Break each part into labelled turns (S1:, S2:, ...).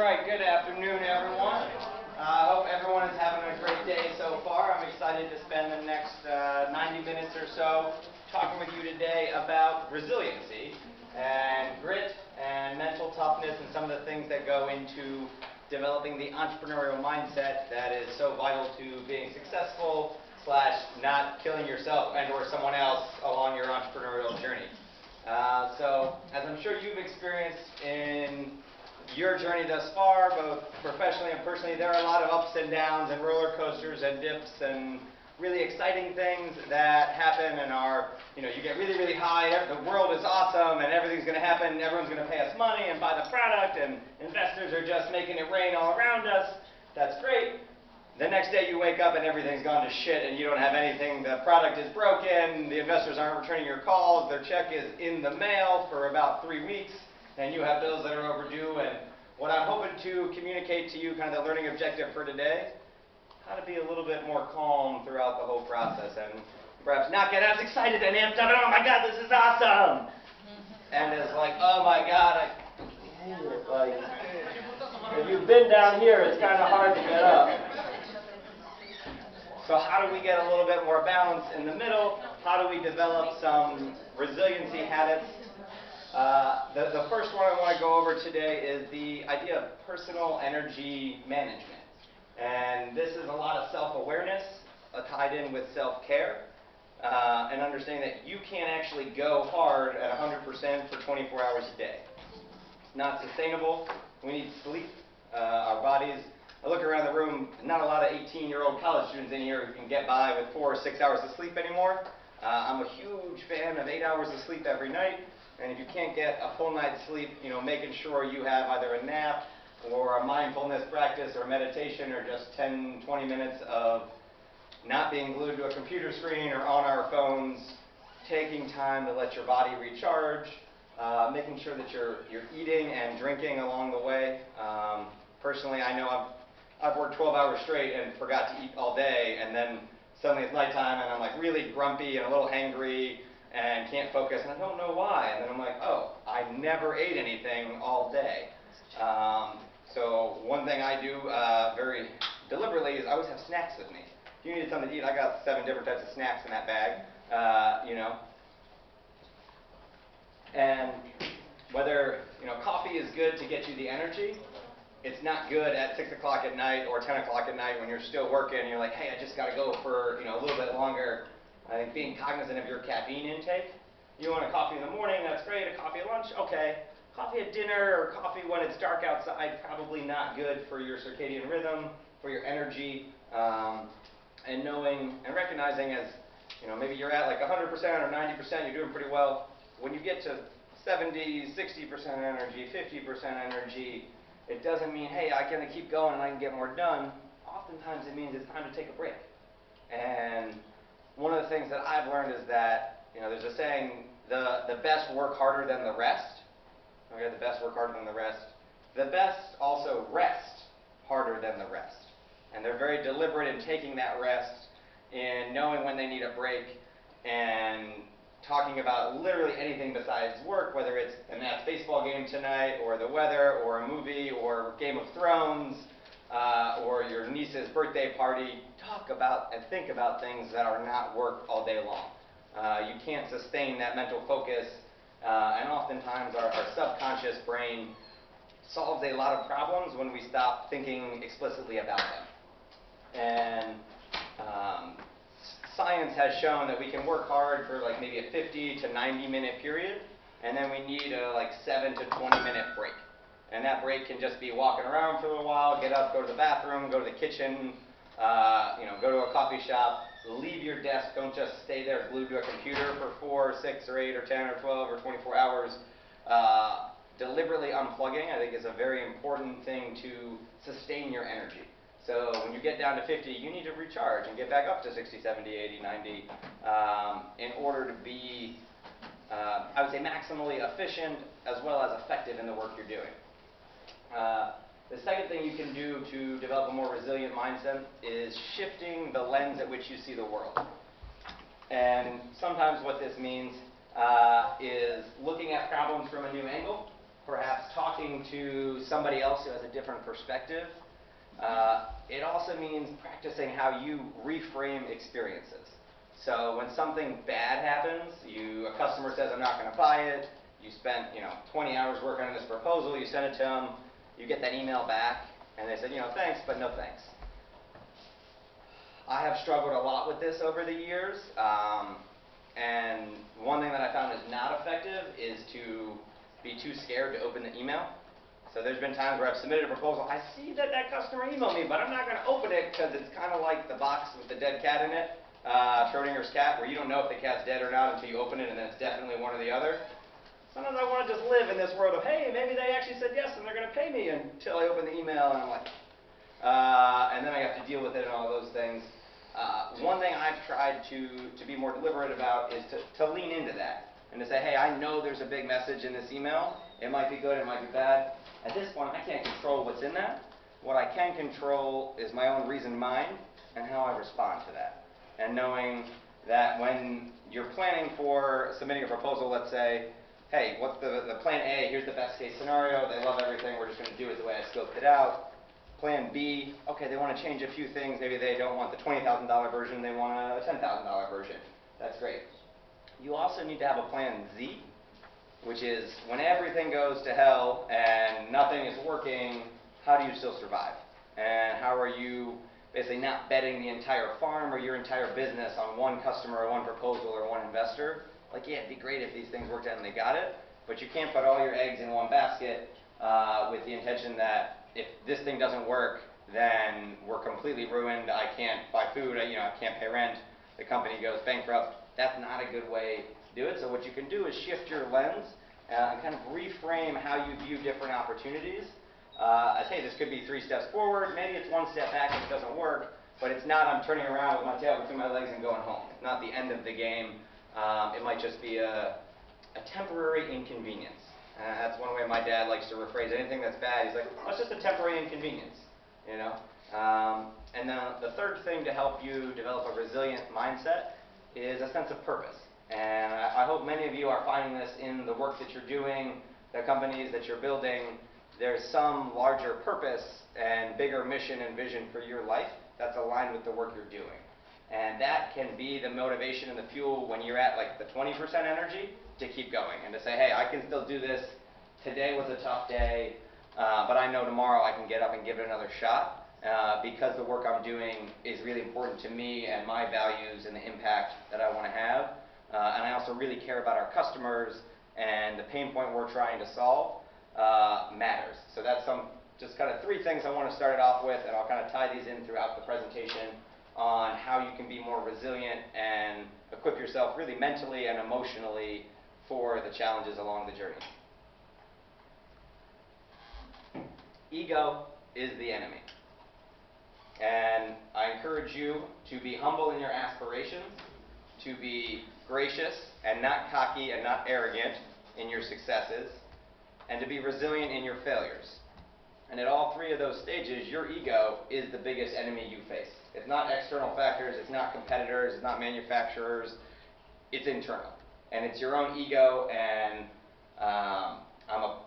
S1: right, good afternoon, everyone. I hope everyone is having a great day so far. I'm excited to spend the next 90 minutes or so talking with you today about resiliency and grit and mental toughness and some of the things that go into developing the entrepreneurial mindset that is so vital to being successful / not killing yourself and or someone else along your entrepreneurial journey. So, as I'm sure you've experienced in your journey thus far, both professionally and personally, there are a lot of ups and downs and roller coasters and dips and really exciting things that happen and are, you get really, really high, the world is awesome and everything's going to happen, everyone's going to pay us money and buy the product and investors are just making it rain all around us. That's great. The next day you wake up and everything's gone to shit and you don't have anything, the product is broken, the investors aren't returning your calls, their check is in the mail for about 3 weeks, and you have bills that are overdue. And what I'm hoping to communicate to you, kind of the learning objective for today, how to be a little bit more calm throughout the whole process and perhaps not get as excited and amped up and, oh my God, this is awesome! And it's like, oh my God, I hate it. Like, if you've been down here, it's kind of hard to get up. So how do we get a little bit more balance in the middle? How do we develop some resiliency habits? The first one I want to go over today is the idea of personal energy management. And this is a lot of self-awareness tied in with self-care and understanding that you can't actually go hard at 100% for 24 hours a day. It's not sustainable. We need sleep. Our bodies, I look around the room, not a lot of 18-year-old college students in here who can get by with 4 or 6 hours of sleep anymore. I'm a huge fan of 8 hours of sleep every night. And if you can't get a full night's sleep, making sure you have either a nap or a mindfulness practice or meditation or just 10, 20 minutes of not being glued to a computer screen or on our phones, taking time to let your body recharge, making sure that you're eating and drinking along the way. Personally, I know I've worked 12 hours straight and forgot to eat all day, and then suddenly it's nighttime and I'm like really grumpy and a little hangry and can't focus, and I don't know why. And then I'm like, oh, I never ate anything all day. So one thing I do very deliberately is I always have snacks with me. If you need something to eat, I got 7 different types of snacks in that bag, And whether, coffee is good to get you the energy, it's not good at 6 o'clock at night or 10 o'clock at night when you're still working and you're like, hey, I just got to go for, a little bit longer. I think being cognizant of your caffeine intake. You want a coffee in the morning, that's great. A coffee at lunch, okay. Coffee at dinner or coffee when it's dark outside, probably not good for your circadian rhythm, for your energy, and knowing and recognizing as, maybe you're at like 100% or 90%, you're doing pretty well. When you get to 70, 60% energy, 50% energy, it doesn't mean, hey, I'm going to keep going and I can get more done. Oftentimes it means it's time to take a break. And one of the things that I've learned is that, there's a saying, the best work harder than the rest. Okay, the best work harder than the rest. The best also rest harder than the rest. And they're very deliberate in taking that rest, in knowing when they need a break, and talking about literally anything besides work, whether it's the Nats baseball game tonight, or the weather, or a movie, or Game of Thrones, or your niece's birthday party. Talk about and think about things that are not work all day long. You can't sustain that mental focus, and oftentimes our subconscious brain solves a lot of problems when we stop thinking explicitly about them. And science has shown that we can work hard for like maybe a 50 to 90 minute period, and then we need a 7 to 20 minute break. And that break can just be walking around for a little while, get up, go to the bathroom, go to the kitchen, go to a coffee shop, leave your desk, don't just stay there glued to a computer for 4, 6, or 8, or 10, or 12, or 24 hours. Deliberately unplugging, I think, is a very important thing to sustain your energy. So when you get down to 50, you need to recharge and get back up to 60, 70, 80, 90 in order to be, I would say, maximally efficient as well as effective in the work you're doing. The second thing you can do to develop a more resilient mindset is shifting the lens at which you see the world. And sometimes what this means is looking at problems from a new angle, perhaps talking talking to somebody else who has a different perspective. It also means practicing how you reframe experiences. So when something bad happens, a customer says, I'm not going to buy it, you spent 20 hours working on this proposal, you send it to them, you get that email back, and they said, thanks, but no thanks. I have struggled a lot with this over the years, and one thing that I found is not effective is to be too scared to open the email. So there's been times where I've submitted a proposal, I see that customer emailed me, but I'm not going to open it because it's kind of like the box with the dead cat in it, Schrodinger's cat, where you don't know if the cat's dead or not until you open it and then it's definitely one or the other. Sometimes I want to just live in this world of, hey, maybe they actually said yes and they're going to pay me, until I open the email and I'm like, and then I have to deal with it and all those things. One thing I've tried to be more deliberate about is to lean into that and to say, hey, I know there's a big message in this email. It might be good, it might be bad. At this point, I can't control what's in that. What I can control is my own reasoned mind and how I respond to that. And knowing that when you're planning for submitting a proposal, let's say, hey, what's the plan A? Here's the best case scenario. They love everything. We're just going to do it the way I scoped it out. Plan B, okay, they want to change a few things. Maybe they don't want the $20,000 version. They want a $10,000 version. That's great. You also need to have a plan Z, which is when everything goes to hell and nothing is working, how do you still survive? And how are you basically not betting the entire farm or your entire business on one customer or one proposal or one investor? Like, yeah, it'd be great if these things worked out and they got it, but you can't put all your eggs in one basket with the intention that if this thing doesn't work, then we're completely ruined. I can't buy food, I can't pay rent, the company goes bankrupt. That's not a good way to do it. So what you can do is shift your lens and kind of reframe how you view different opportunities. As, hey, this could be 3 steps forward, maybe it's 1 step back if it doesn't work, but it's not I'm turning around with my tail between my legs and going home. It's not the end of the game. It might just be a temporary inconvenience. That's one way my dad likes to rephrase anything that's bad. He's like, oh, it's just a temporary inconvenience, And then the third thing to help you develop a resilient mindset is a sense of purpose. And I hope many of you are finding this in the work that you're doing, the companies that you're building. There's some larger purpose and bigger mission and vision for your life that's aligned with the work you're doing. And that can be the motivation and the fuel when you're at like the 20% energy to keep going and to say, hey, I can still do this. Today was a tough day, but I know tomorrow I can get up and give it another shot because the work I'm doing is really important to me and my values and the impact that I want to have. And I also really care about our customers, and the pain point we're trying to solve matters. So that's just kind of 3 things I want to start it off with, and I'll kind of tie these in throughout the presentation on how you can be more resilient and equip yourself really mentally and emotionally for the challenges along the journey. Ego is the enemy. And I encourage you to be humble in your aspirations, to be gracious and not cocky and not arrogant in your successes, and to be resilient in your failures. And at all 3 of those stages, your ego is the biggest enemy you face. It's not external factors, it's not competitors, it's not manufacturers, it's internal. And it's your own ego, and I'm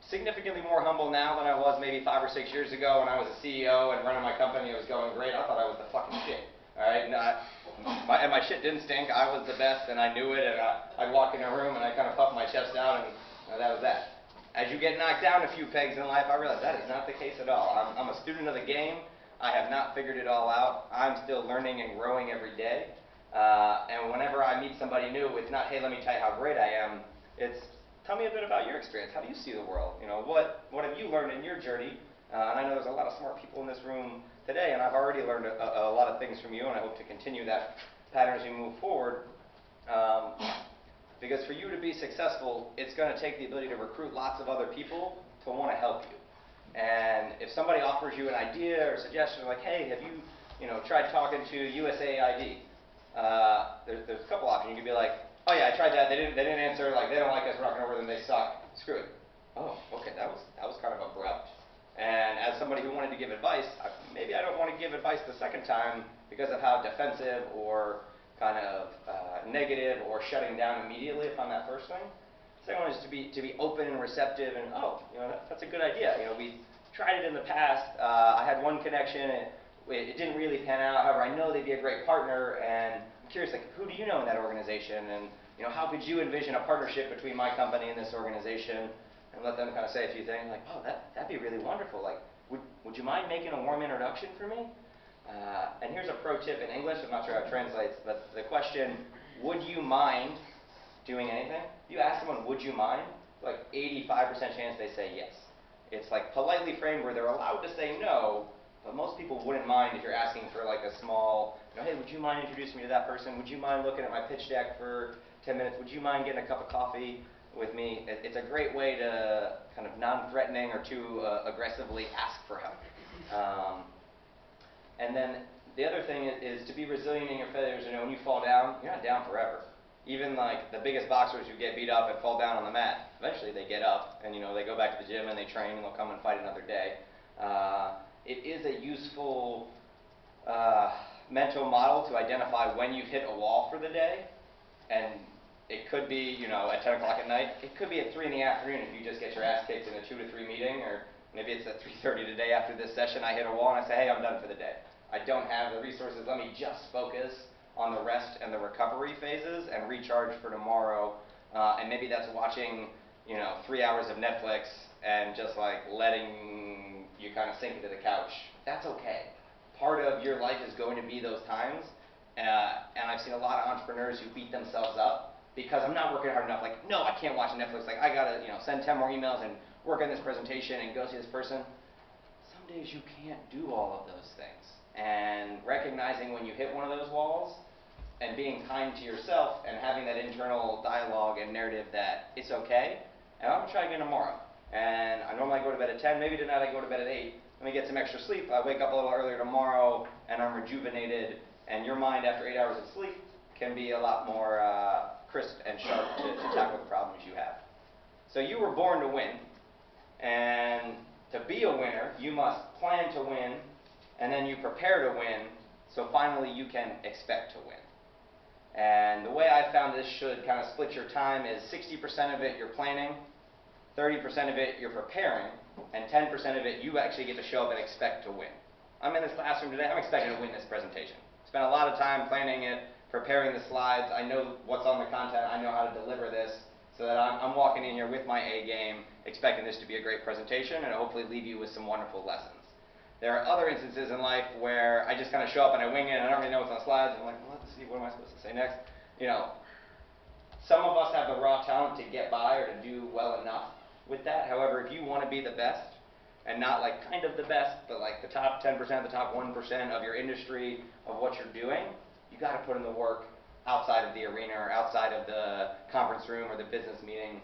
S1: significantly more humble now than I was maybe 5 or 6 years ago when I was a CEO and running my company. It was going great. I thought I was the fucking shit. All right, and my shit didn't stink. I was the best, and I knew it. And I'd walk in a room and I kind of puff my chest out, and that was that. As you get knocked down a few pegs in life, I realize that is not the case at all. I'm a student of the game. I have not figured it all out. I'm still learning and growing every day. And whenever I meet somebody new, it's not, hey, let me tell you how great I am. It's, tell me a bit about your experience. How do you see the world? What have you learned in your journey? And I know there's a lot of smart people in this room today, and I've already learned a lot of things from you, and I hope to continue that pattern as we move forward. Because for you to be successful, it's going to take the ability to recruit lots of other people to want to help you. And if somebody offers you an idea or suggestion, like, hey, have you tried talking to USAID? There's a couple options. You could be like, oh yeah, I tried that. They didn't answer. Like, they don't like us. We're not going to work with them. They suck. Screw it. Oh, okay. That was kind of abrupt. And as somebody who wanted to give advice, maybe I don't want to give advice the second time because of how defensive or kind of negative or shutting down immediately upon that first thing. Second one is to be open and receptive, and that's a good idea. We tried it in the past. I had one connection, and it didn't really pan out. However, I know they'd be a great partner, and I'm curious, like, who do you know in that organization, and how could you envision a partnership between my company and this organization? And let them kind of say a few things, like, oh, that'd be really wonderful. Like, would you mind making a warm introduction for me? And here's a pro tip in English. I'm not sure how it translates, but the question, would you mind doing anything? If you ask someone, would you mind? Like 85% chance they say yes. It's like politely framed where they're allowed to say no, but most people wouldn't mind if you're asking for like a small, hey, would you mind introducing me to that person? Would you mind looking at my pitch deck for 10 minutes? Would you mind getting a cup of coffee with me? It's a great way to kind of non-threatening or too aggressively ask for help. And then the other thing is to be resilient in your failures. When you fall down, you're not down forever. Even like the biggest boxers who get beat up and fall down on the mat, eventually they get up and they go back to the gym and they train and they'll come and fight another day. It is a useful mental model to identify when you've hit a wall for the day, and it could be at 10 o'clock at night. It could be at 3 in the afternoon if you just get your ass kicked in a 2 to 3 meeting, or maybe it's at 3:30 today after this session. I hit a wall and I say, hey, I'm done for the day. I don't have the resources. Let me just focus on the rest and the recovery phases and recharge for tomorrow. And maybe that's watching 3 hours of Netflix and just like letting you kind of sink into the couch. That's okay. Part of your life is going to be those times. And I've seen a lot of entrepreneurs who beat themselves up because I'm not working hard enough. Like, no, I can't watch Netflix. Like, I gotta send 10 more emails and work on this presentation and go see this person. Some days you can't do all of those things. And recognizing when you hit one of those walls and being kind to yourself and having that internal dialogue and narrative that it's okay, and I'm going to try again tomorrow. And I normally go to bed at 10. Maybe tonight I go to bed at 8. Let me get some extra sleep. I wake up a little earlier tomorrow, and I'm rejuvenated. And your mind, after 8 hours of sleep, can be a lot more crisp and sharp to tackle the problems you have. So you were born to win. And to be a winner, you must plan to win, and then you prepare to win, so finally you can expect to win. And the way I found this should kind of split your time is 60% of it you're planning, 30% of it you're preparing, and 10% of it you actually get to show up and expect to win. I'm in this classroom today, I'm expecting to win this presentation. Spent a lot of time planning it, preparing the slides. I know what's on the content, I know how to deliver this, so that I'm walking in here with my A game, expecting this to be a great presentation and hopefully leave you with some wonderful lessons. There are other instances in life where I just kind of show up and I wing it and I don't really know what's on slides. I'm like, well, let's see, what am I supposed to say next? Some of us have the raw talent to get by or to do well enough with that. However, if you want to be the best, and not like kind of the best, but like the top 10%, the top 1% of your industry, of what you're doing, you got to put in the work outside of the arena or outside of the conference room or the business meeting,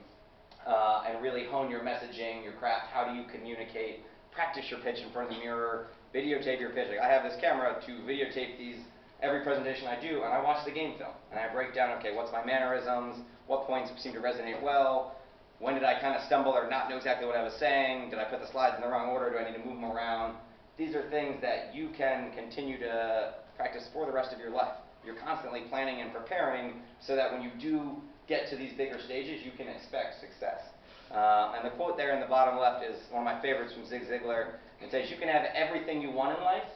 S1: and really hone your messaging, your craft. How do you communicate? Practice your pitch in front of the mirror, videotape your pitch. Like, I have this camera to videotape every presentation I do, and I watch the game film, and I break down, okay, what's my mannerisms, what points seem to resonate well, when did I kind of stumble or not know exactly what I was saying, did I put the slides in the wrong order, do I need to move them around? These are things that you can continue to practice for the rest of your life. You're constantly planning and preparing so that when you do get to these bigger stages, you can expect success. And the quote there in the bottom left is one of my favorites from Zig Ziglar. It says, you can have everything you want in life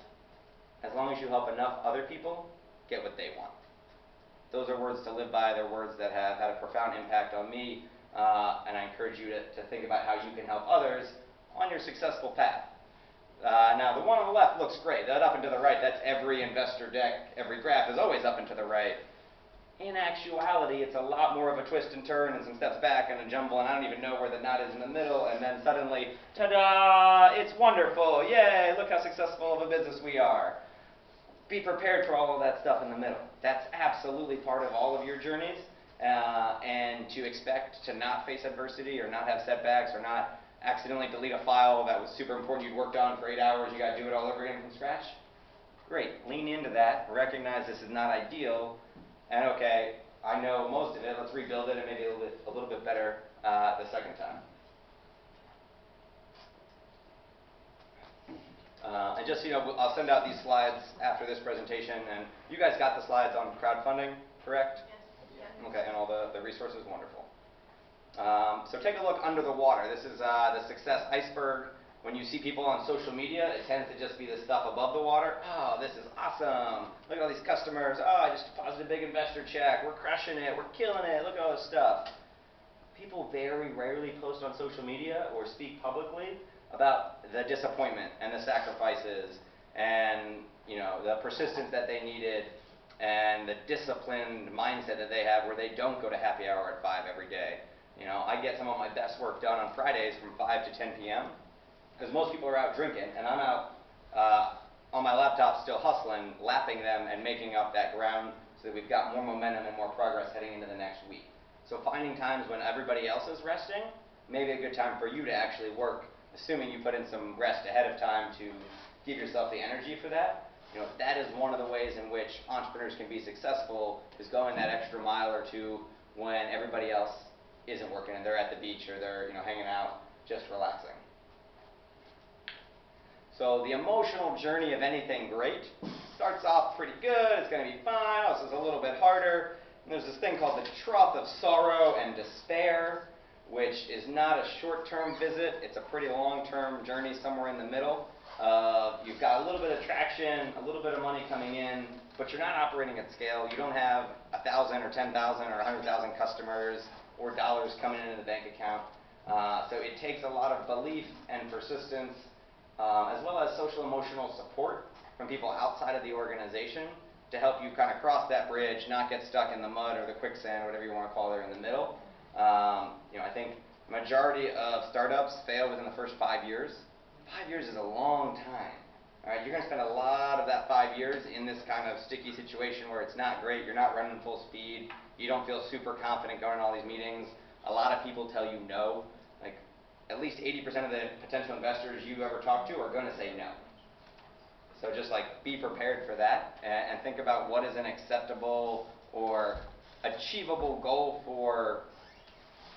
S1: as long as you help enough other people get what they want. Those are words to live by. They're words that have had a profound impact on me, and I encourage you to think about how you can help others on your successful path. Now, the one on the left looks great. That up and to the right, that's every investor deck. Every graph is always up and to the right. In actuality, it's a lot more of a twist and turn and some steps back and a jumble, and I don't even know where the knot is in the middle, and then suddenly, ta-da, it's wonderful, yay, look how successful of a business we are. Be prepared for all of that stuff in the middle. That's absolutely part of all of your journeys, and to expect to not face adversity or not have setbacks or not accidentally delete a file that was super important you'd worked on for 8 hours, you got to do it all over again from scratch. Great, lean into that, recognize this is not ideal, and okay, I know most of it, let's rebuild it and maybe a little bit better the second time. And just, I'll send out these slides after this presentation, and you guys got the slides on crowdfunding, correct?
S2: Yes.
S1: Okay, and all the resources, wonderful. So take a look under the water. This is the success iceberg. When you see people on social media, it tends to just be the stuff above the water. Oh, this is awesome. Look at all these customers. Oh, I just deposited a big investor check. We're crushing it. We're killing it. Look at all this stuff. People very rarely post on social media or speak publicly about the disappointment and the sacrifices and the persistence that they needed and the disciplined mindset that they have where they don't go to happy hour at 5 every day. I get some of my best work done on Fridays from 5 to 10 p.m. because most people are out drinking and I'm out on my laptop still hustling, lapping them and making up that ground so that we've got more momentum and more progress heading into the next week. So finding times when everybody else is resting may be a good time for you to actually work, assuming you put in some rest ahead of time to give yourself the energy for that. That is one of the ways in which entrepreneurs can be successful, is going that extra mile or two when everybody else isn't working and they're at the beach or they're hanging out just relaxing. So the emotional journey of anything great starts off pretty good. It's going to be fine. Oh, this is a little bit harder. And there's this thing called the trough of sorrow and despair, which is not a short-term visit. It's a pretty long-term journey somewhere in the middle. You've got a little bit of traction, a little bit of money coming in, but you're not operating at scale. You don't have 1,000 or 10,000 or 100,000 customers or dollars coming into the bank account. So it takes a lot of belief and persistence, as well as social emotional support from people outside of the organization to help you kind of cross that bridge, not get stuck in the mud or the quicksand or whatever you want to call it in the middle. I think the majority of startups fail within the first 5 years. 5 years is a long time. All right, you're going to spend a lot of that 5 years in this kind of sticky situation where it's not great, you're not running full speed, you don't feel super confident going to all these meetings. A lot of people tell you no. Like at least 80% of the potential investors you ever talk to are going to say no. So just be prepared for that and think about what is an acceptable or achievable goal for,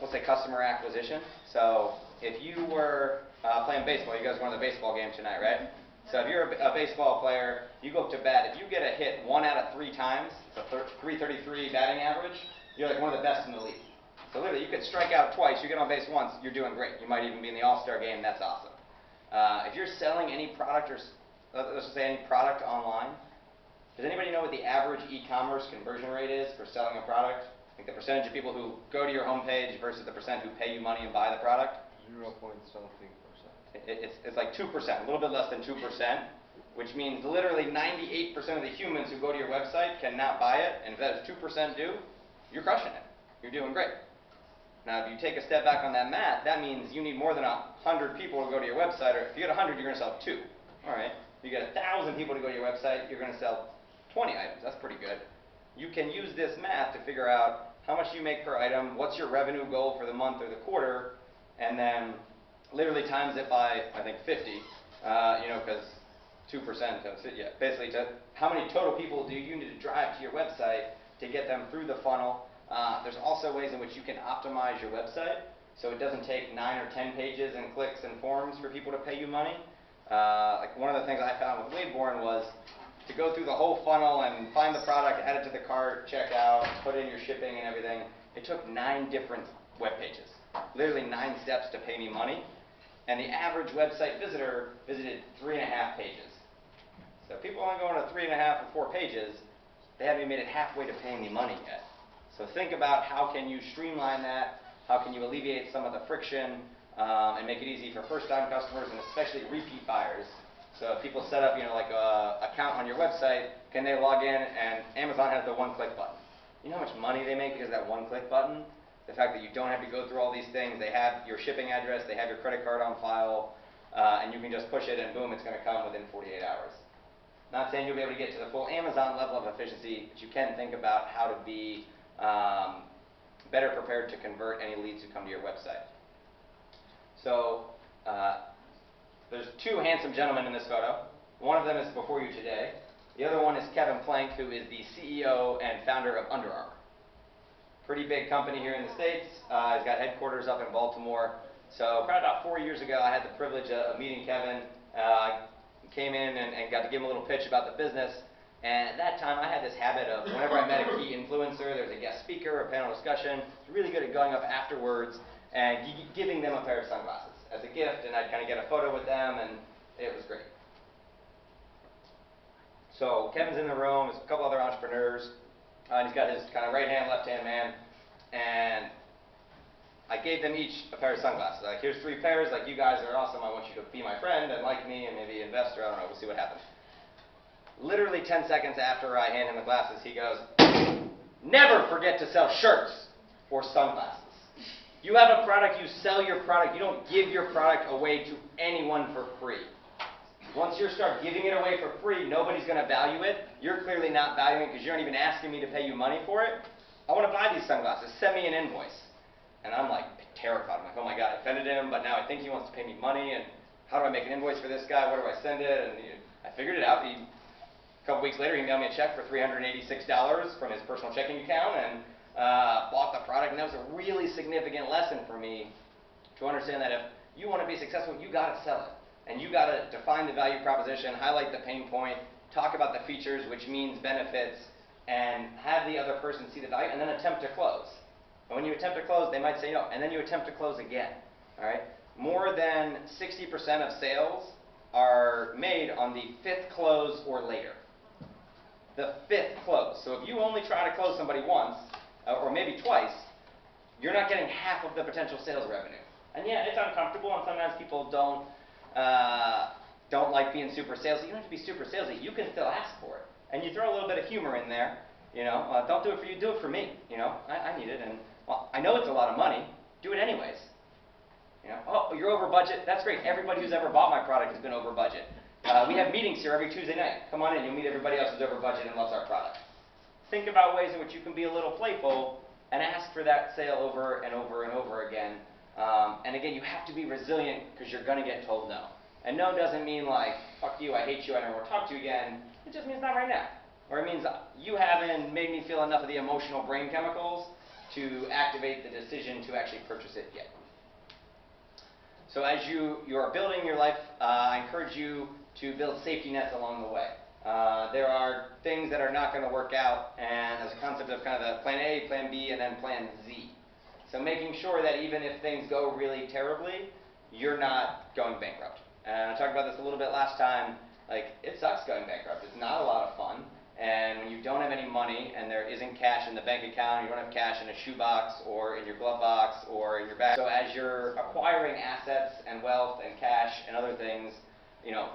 S1: let's say, customer acquisition. So if you were playing baseball, you guys were on the baseball game tonight, right? So if you're a baseball player, you go up to bat. If you get a hit 1 out of 3 times, it's a .333 batting average, you're one of the best in the league. So literally, you could strike out twice, you get on base once, you're doing great. You might even be in the All-Star game, that's awesome. If you're selling any product or let's just say any product online, does anybody know what the average e-commerce conversion rate is for selling a product? Like the percentage of people who go to your homepage versus the percent who pay you money and buy the product?
S2: 0.something%.
S1: It's like 2%, a little bit less than 2%, which means literally 98% of the humans who go to your website cannot buy it, and if that is 2% do, you're crushing it. You're doing great. Now, if you take a step back on that math, that means you need more than 100 people to go to your website, or if you get 100, you're going to sell 2. All right. If you get 1,000 people to go to your website, you're going to sell 20 items. That's pretty good. You can use this math to figure out how much you make per item, what's your revenue goal for the month or the quarter, and then literally times it by, I think, 50, because 2%, basically how many total people do you need to drive to your website to get them through the funnel. There's also ways in which you can optimize your website so it doesn't take 9 or 10 pages and clicks and forms for people to pay you money. One of the things I found with Wadeborn was to go through the whole funnel and find the product, add it to the cart, check out, put in your shipping and everything. It took 9 different web pages, literally 9 steps to pay me money. And the average website visitor visited 3.5 pages. So people only going to 3.5 or 4 pages, they haven't even made it halfway to paying me money yet. So think about how can you streamline that, how can you alleviate some of the friction, and make it easy for first-time customers and especially repeat buyers. So if people set up, like a account on your website, can they log in and Amazon has the one-click button? You know how much money they make because of that one-click button? The fact that you don't have to go through all these things, they have your shipping address, they have your credit card on file, and you can just push it and boom, it's going to come within 48 hours. Not saying you'll be able to get to the full Amazon level of efficiency, but you can think about how to be better prepared to convert any leads who come to your website. So there's 2 handsome gentlemen in this photo. One of them is before you today. The other one is Kevin Plank, who is the CEO and founder of Under Armour. Pretty big company here in the States. He's got headquarters up in Baltimore. So probably about 4 years ago, I had the privilege of meeting Kevin. Came in and got to give him a little pitch about the business. And at that time, I had this habit of whenever I met a key influencer, there's a guest speaker, a panel discussion, really good at going up afterwards and giving them a pair of sunglasses as a gift, and I'd kind of get a photo with them, and it was great. So Kevin's in the room, there's a couple other entrepreneurs, and he's got his kind of right-hand, left-hand man, and I gave them each a pair of sunglasses. Like, here's 3 pairs, like, you guys are awesome, I want you to be my friend and like me and maybe investor, I don't know, we'll see what happens. Literally 10 seconds after I hand him the glasses, he goes, never forget to sell shirts or sunglasses. You have a product, you sell your product, you don't give your product away to anyone for free. Once you start giving it away for free, nobody's going to value it. You're clearly not valuing it because you're not even asking me to pay you money for it. I want to buy these sunglasses. Send me an invoice. And I'm like terrified. I'm like, oh my God, I offended him, but now I think he wants to pay me money. And how do I make an invoice for this guy? Where do I send it? And I figured it out. A couple weeks later, he mailed me a check for $386 from his personal checking account and bought the product. And that was a really significant lesson for me to understand that if you want to be successful, you got to sell it. And you got to define the value proposition, highlight the pain point, talk about the features, which means benefits, and have the other person see the value, and then attempt to close. And when you attempt to close, they might say no, and then you attempt to close again. All right? More than 60% of sales are made on the 5th close or later. The 5th close. So if you only try to close somebody once, or maybe twice, you're not getting half of the potential sales revenue. And yeah, it's uncomfortable, and sometimes people don't like being super salesy. You don't have to be super salesy. You can still ask for it. And you throw a little bit of humor in there. You know, don't do it for you, do it for me. You know, I need it. And, well, I know it's a lot of money. Do it anyways. You know, oh, you're over budget. That's great. Everybody who's ever bought my product has been over budget. We have meetings here every Tuesday night. Come on in. You'll meet everybody else who's over budget and loves our product. Think about ways in which you can be a little playful and ask for that sale over and over and over again. And again, you have to be resilient because you're going to get told no. And no doesn't mean like, fuck you, I hate you, I never want to talk to you again. It just means not right now. Or it means you haven't made me feel enough of the emotional brain chemicals to activate the decision to actually purchase it yet. So as you are building your life, I encourage you to build safety nets along the way. There are things that are not going to work out, and there's a concept of kind of the plan A, plan B, and then plan Z. So making sure that even if things go really terribly, you're not going bankrupt. And I talked about this a little bit last time. Like, it sucks going bankrupt. It's not a lot of fun. And when you don't have any money and there isn't cash in the bank account, you don't have cash in a shoebox or in your glove box or in your bag. So as you're acquiring assets and wealth and cash and other things, you know,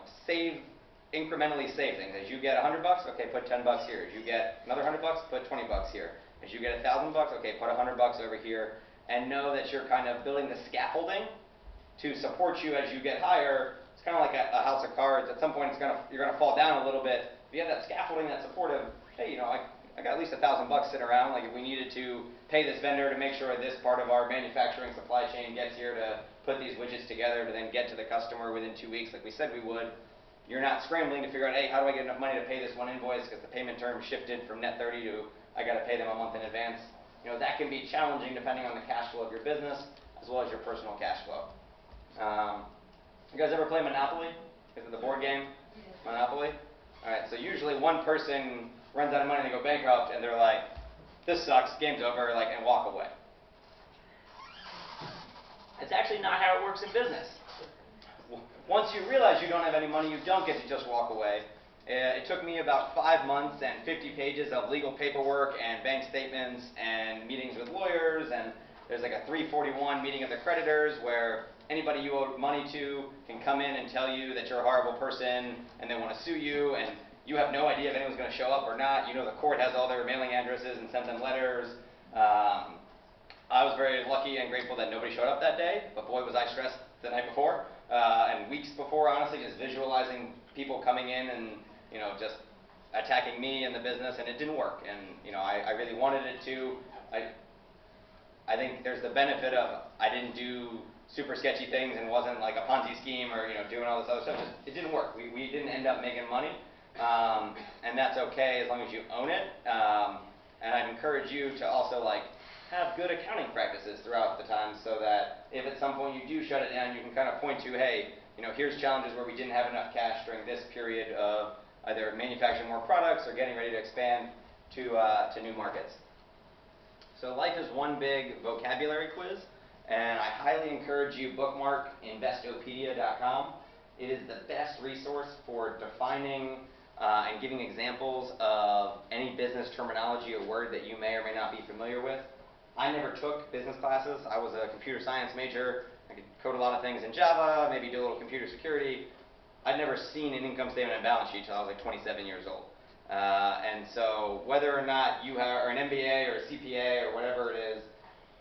S1: incrementally save things. As you get $100, okay, put $10 here. As you get another $100, put $20 here. As you get $1,000, okay, put $100 over here. And know that you're kind of building the scaffolding to support you as you get higher. It's kind of like a house of cards. At some point, you're going to fall down a little bit. If you have that scaffolding, that supportive, hey, you know, I got at least $1,000 sitting around. Like, if we needed to pay this vendor to make sure this part of our manufacturing supply chain gets here to put these widgets together to then get to the customer within 2 weeks, like we said we would, you're not scrambling to figure out, hey, how do I get enough money to pay this one invoice because the payment term shifted from net 30 to I got to pay them a month in advance. You know, that can be challenging depending on the cash flow of your business as well as your personal cash flow. You guys ever play Monopoly? Is it the board game? Monopoly? All right, so usually one person runs out of money and they go bankrupt and they're like, this sucks, game's over, like, and walk away. It's actually not how it works in business. Once you realize you don't have any money, you don't get to just walk away. It took me about 5 months and 50 pages of legal paperwork and bank statements and meetings with lawyers, and there's like a 341 meeting of the creditors where anybody you owe money to can come in and tell you that you're a horrible person and they want to sue you, and you have no idea if anyone's going to show up or not. You know the court has all their mailing addresses and sent them letters. I was very lucky and grateful that nobody showed up that day, but boy was I stressed the night before and weeks before, honestly, just visualizing people coming in and, you know, just attacking me and the business, and it didn't work. And, you know, I really wanted it to. I think there's the benefit of I didn't do super sketchy things and wasn't like a Ponzi scheme or, you know, doing all this other stuff. Just, it didn't work. We didn't end up making money, and that's okay as long as you own it. And I'd encourage you to also, like, have good accounting practices throughout the time so that if at some point you do shut it down, you can kind of point to, hey, you know, here's challenges where we didn't have enough cash during this period of either manufacturing more products or getting ready to expand to new markets. So life is one big vocabulary quiz. And I highly encourage you bookmark investopedia.com. It is the best resource for defining and giving examples of any business terminology or word that you may or may not be familiar with. I never took business classes. I was a computer science major. I could code a lot of things in Java, maybe do a little computer security. I'd never seen an income statement and balance sheet until I was like 27 years old. And so whether or not you are an MBA or a CPA or whatever it is,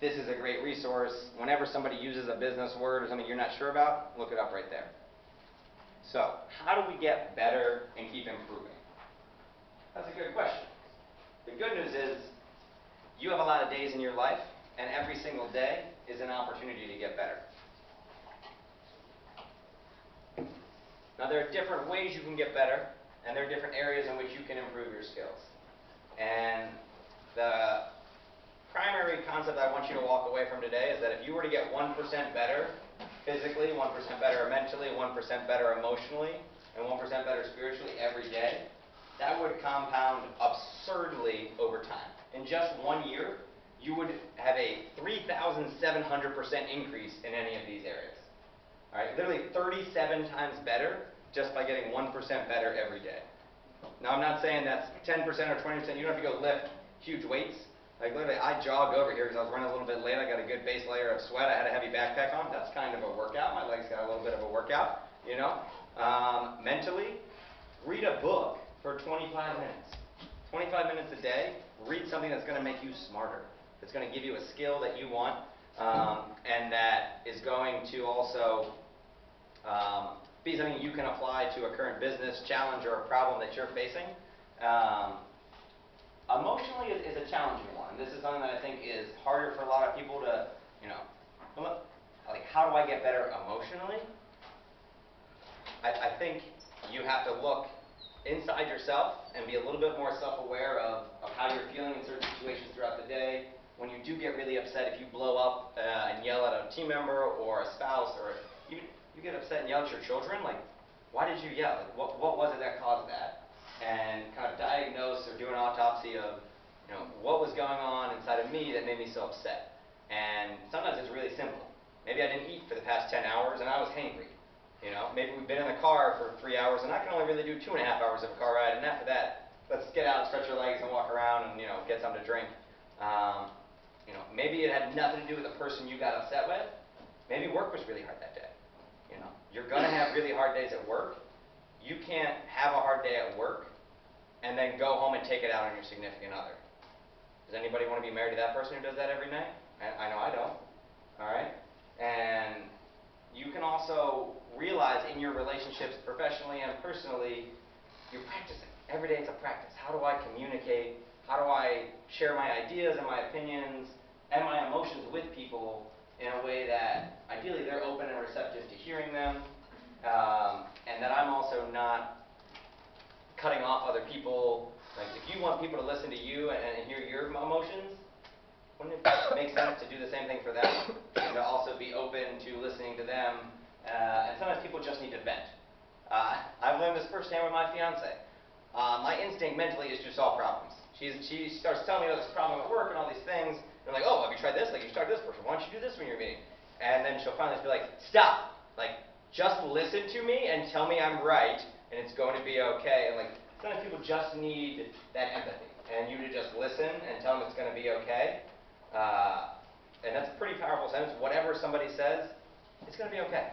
S1: this is a great resource. Whenever somebody uses a business word or something you're not sure about, look it up right there. So, how do we get better and keep improving? That's a good question. The good news is you have a lot of days in your life, and every single day is an opportunity to get better. Now, there are different ways you can get better, and there are different areas in which you can improve your skills. And the primary concept I want you to walk away from today is that if you were to get 1% better physically, 1% better mentally, 1% better emotionally, and 1% better spiritually every day, that would compound absurdly over time. In just 1 year, you would have a 3,700% increase in any of these areas. All right, literally 37 times better just by getting 1% better every day. Now, I'm not saying that's 10% or 20%. You don't have to go lift huge weights. Like literally, I jogged over here because I was running a little bit late. I got a good base layer of sweat. I had a heavy backpack on. That's kind of a workout. My legs got a little bit of a workout, you know. Mentally, read a book for 25 minutes. 25 minutes a day, read something that's going to make you smarter. That's going to give you a skill that you want, and that is going to also be something you can apply to a current business challenge or a problem that you're facing. Emotionally is a challenging one. And this is something that I think is harder for a lot of people to, you know, like, how do I get better emotionally? I think you have to look inside yourself and be a little bit more self-aware of how you're feeling in certain situations throughout the day. When you do get really upset, if you blow up and yell at a team member or a spouse, or even you get upset and yell at your children, like, why did you yell? Like, what was it that caused that? And kind of diagnose or do an autopsy of, you know, what was going on inside of me that made me so upset. And sometimes it's really simple. Maybe I didn't eat for the past 10 hours and I was hangry. You know, maybe we've been in the car for 3 hours and I can only really do 2.5 hours of a car ride, and after that, let's get out, stretch your legs, and walk around and, you know, get something to drink. You know, maybe it had nothing to do with the person you got upset with. Maybe work was really hard that day. You know, you're gonna have really hard days at work. You can't have a hard day at work and then go home and take it out on your significant other. Does anybody want to be married to that person who does that every night? I know I don't. All right? And you can also realize in your relationships, professionally and personally, you're practicing. Every day it's a practice. How do I communicate? How do I share my ideas and my opinions and my emotions with people in a way that ideally they're open and receptive to hearing them, and that I'm also not cutting off other people. Like, if you want people to listen to you and hear your emotions, wouldn't it make sense to do the same thing for them and to also be open to listening to them? And sometimes people just need to vent. I've learned this firsthand with my fiance. My instinct mentally is to solve problems. She starts telling me about this problem at work and all these things. And I'm like, oh, have you tried this? Like, you should talk to this person. Why don't you do this when you're meeting? And then she'll finally just be like, stop. Like, just listen to me and tell me I'm right, and it's going to be okay. And like, sometimes people just need that empathy, and you to just listen and tell them it's going to be okay. And that's a pretty powerful sentence. Whatever somebody says, it's going to be okay.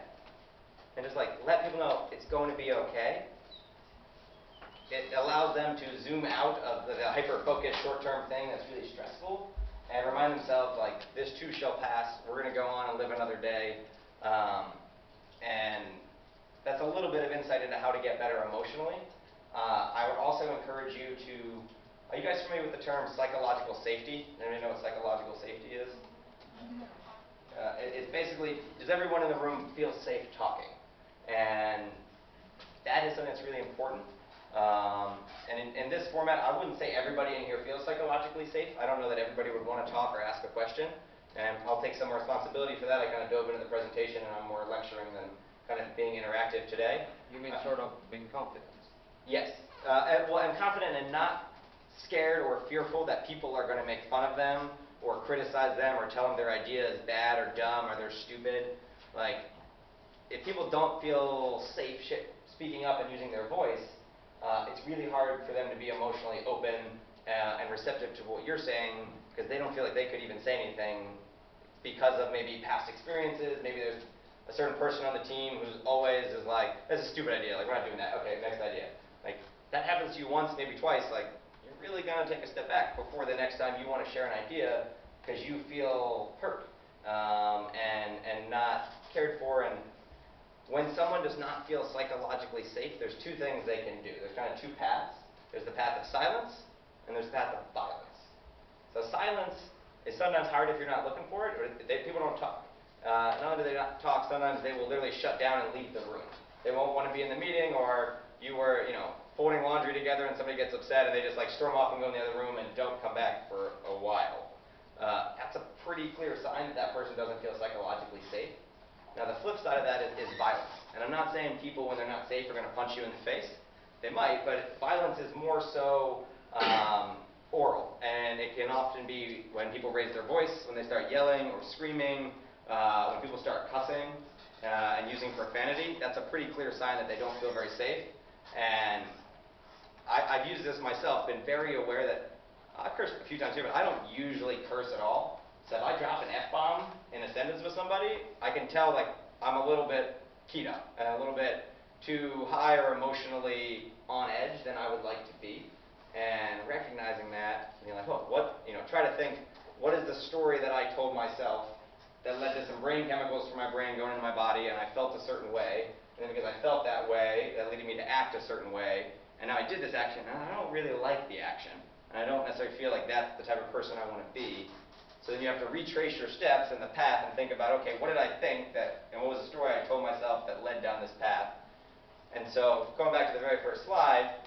S1: And just like let people know it's going to be okay. It allows them to zoom out of the hyper-focused short-term thing that's really stressful and remind themselves, like, this too shall pass. We're going to go on and live another day. And that's a little bit of insight into how to get better emotionally. I would also encourage you to, are you guys familiar with the term psychological safety? Anybody know what psychological safety is? It's basically, does everyone in the room feel safe talking? And that is something that's really important. And in this format, I wouldn't say everybody in here feels psychologically safe. I don't know that everybody would want to talk or ask a question. And I'll take some responsibility for that. I kind of dove into the presentation, and I'm more lecturing than kind of being interactive today.
S2: You mean sort of being confident?
S1: Yes. Well, I'm confident and not scared or fearful that people are going to make fun of them or criticize them or tell them their idea is bad or dumb or they're stupid. Like, if people don't feel safe speaking up and using their voice, it's really hard for them to be emotionally open and receptive to what you're saying, because they don't feel like they could even say anything because of maybe past experiences. Maybe there's a certain person on the team who's always is like, that's a stupid idea, like, we're not doing that, okay, next idea. Like, that happens to you once, maybe twice, like, you're really gonna take a step back before the next time you wanna share an idea because you feel hurt and not cared for. And when someone does not feel psychologically safe, there's two things they can do. There's kind of two paths. There's the path of silence, and there's the path of violence. So silence is sometimes hard if you're not looking for it, or people don't talk. Not only do they not talk, sometimes they will literally shut down and leave the room. They won't want to be in the meeting, or you were, folding laundry together and somebody gets upset and they just like storm off and go in the other room and don't come back for a while. That's a pretty clear sign that that person doesn't feel psychologically safe. Now the flip side of that is violence. And I'm not saying people, when they're not safe, are going to punch you in the face. They might, but violence is more so oral. And it can often be when people raise their voice, when they start yelling or screaming, when people start cussing and using profanity. That's a pretty clear sign that they don't feel very safe. And I've used this myself, been very aware that I've cursed a few times here, but I don't usually curse at all. So if I drop an F-bomb in a sentence with somebody, I can tell like I'm a little bit keyed up and a little bit too high or emotionally on edge than I would like to be. And recognizing that, being like, oh, try to think, what is the story that I told myself that led to some brain chemicals from my brain going into my body, and I felt a certain way, and then because I felt that way, that led me to act a certain way, and now I did this action, and I don't really like the action, and I don't necessarily feel like that's the type of person I want to be. So then you have to retrace your steps in the path and think about, okay, what did I think and what was the story I told myself that led down this path? And so going back to the very first slide,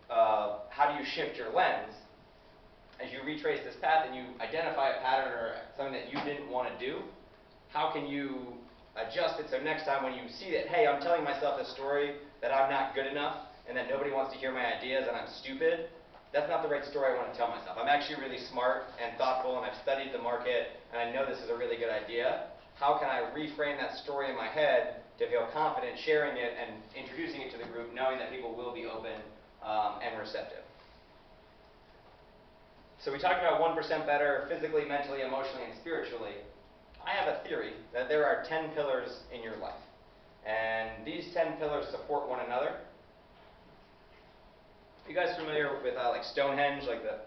S1: how do you shift your lens? As you retrace this path and you identify a pattern or something that you didn't want to do, how can you adjust it so next time when you see that, hey, I'm telling myself this story that I'm not good enough and that nobody wants to hear my ideas and I'm stupid, that's not the right story I want to tell myself. I'm actually really smart and thoughtful and I've studied the market and I know this is a really good idea. How can I reframe that story in my head to feel confident sharing it and introducing it to the group, knowing that people will be open and receptive? So we talked about 1% better physically, mentally, emotionally, and spiritually. I have a theory that there are 10 pillars in your life. And these 10 pillars support one another. Are you guys familiar with like Stonehenge, like the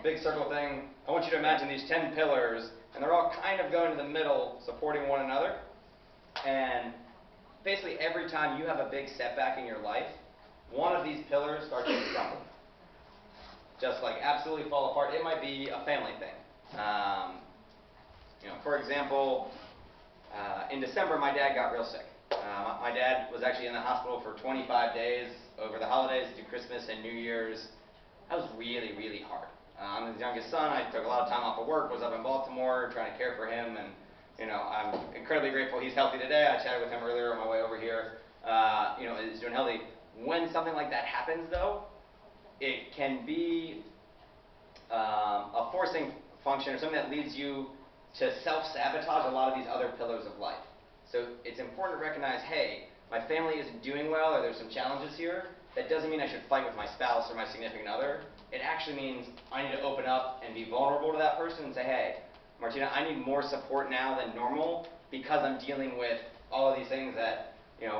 S1: big circle thing? I want you to imagine these 10 pillars, and they're all kind of going to the middle, supporting one another. And basically every time you have a big setback in your life, one of these pillars starts to crumble. Just like absolutely fall apart. It might be a family thing. For example, in December, my dad got real sick. My dad was actually in the hospital for 25 days over the holidays, through Christmas and New Year's. That was really, really hard. I'm his youngest son. I took a lot of time off of work, was up in Baltimore trying to care for him, and I'm incredibly grateful he's healthy today. I chatted with him earlier on my way over here. He's doing healthy. When something like that happens, though, it can be a forcing function or something that leads you to self-sabotage a lot of these other pillars of life. So it's important to recognize, hey, my family isn't doing well or there's some challenges here. That doesn't mean I should fight with my spouse or my significant other. It actually means I need to open up and be vulnerable to that person and say, hey, Martina, I need more support now than normal because I'm dealing with all of these things that,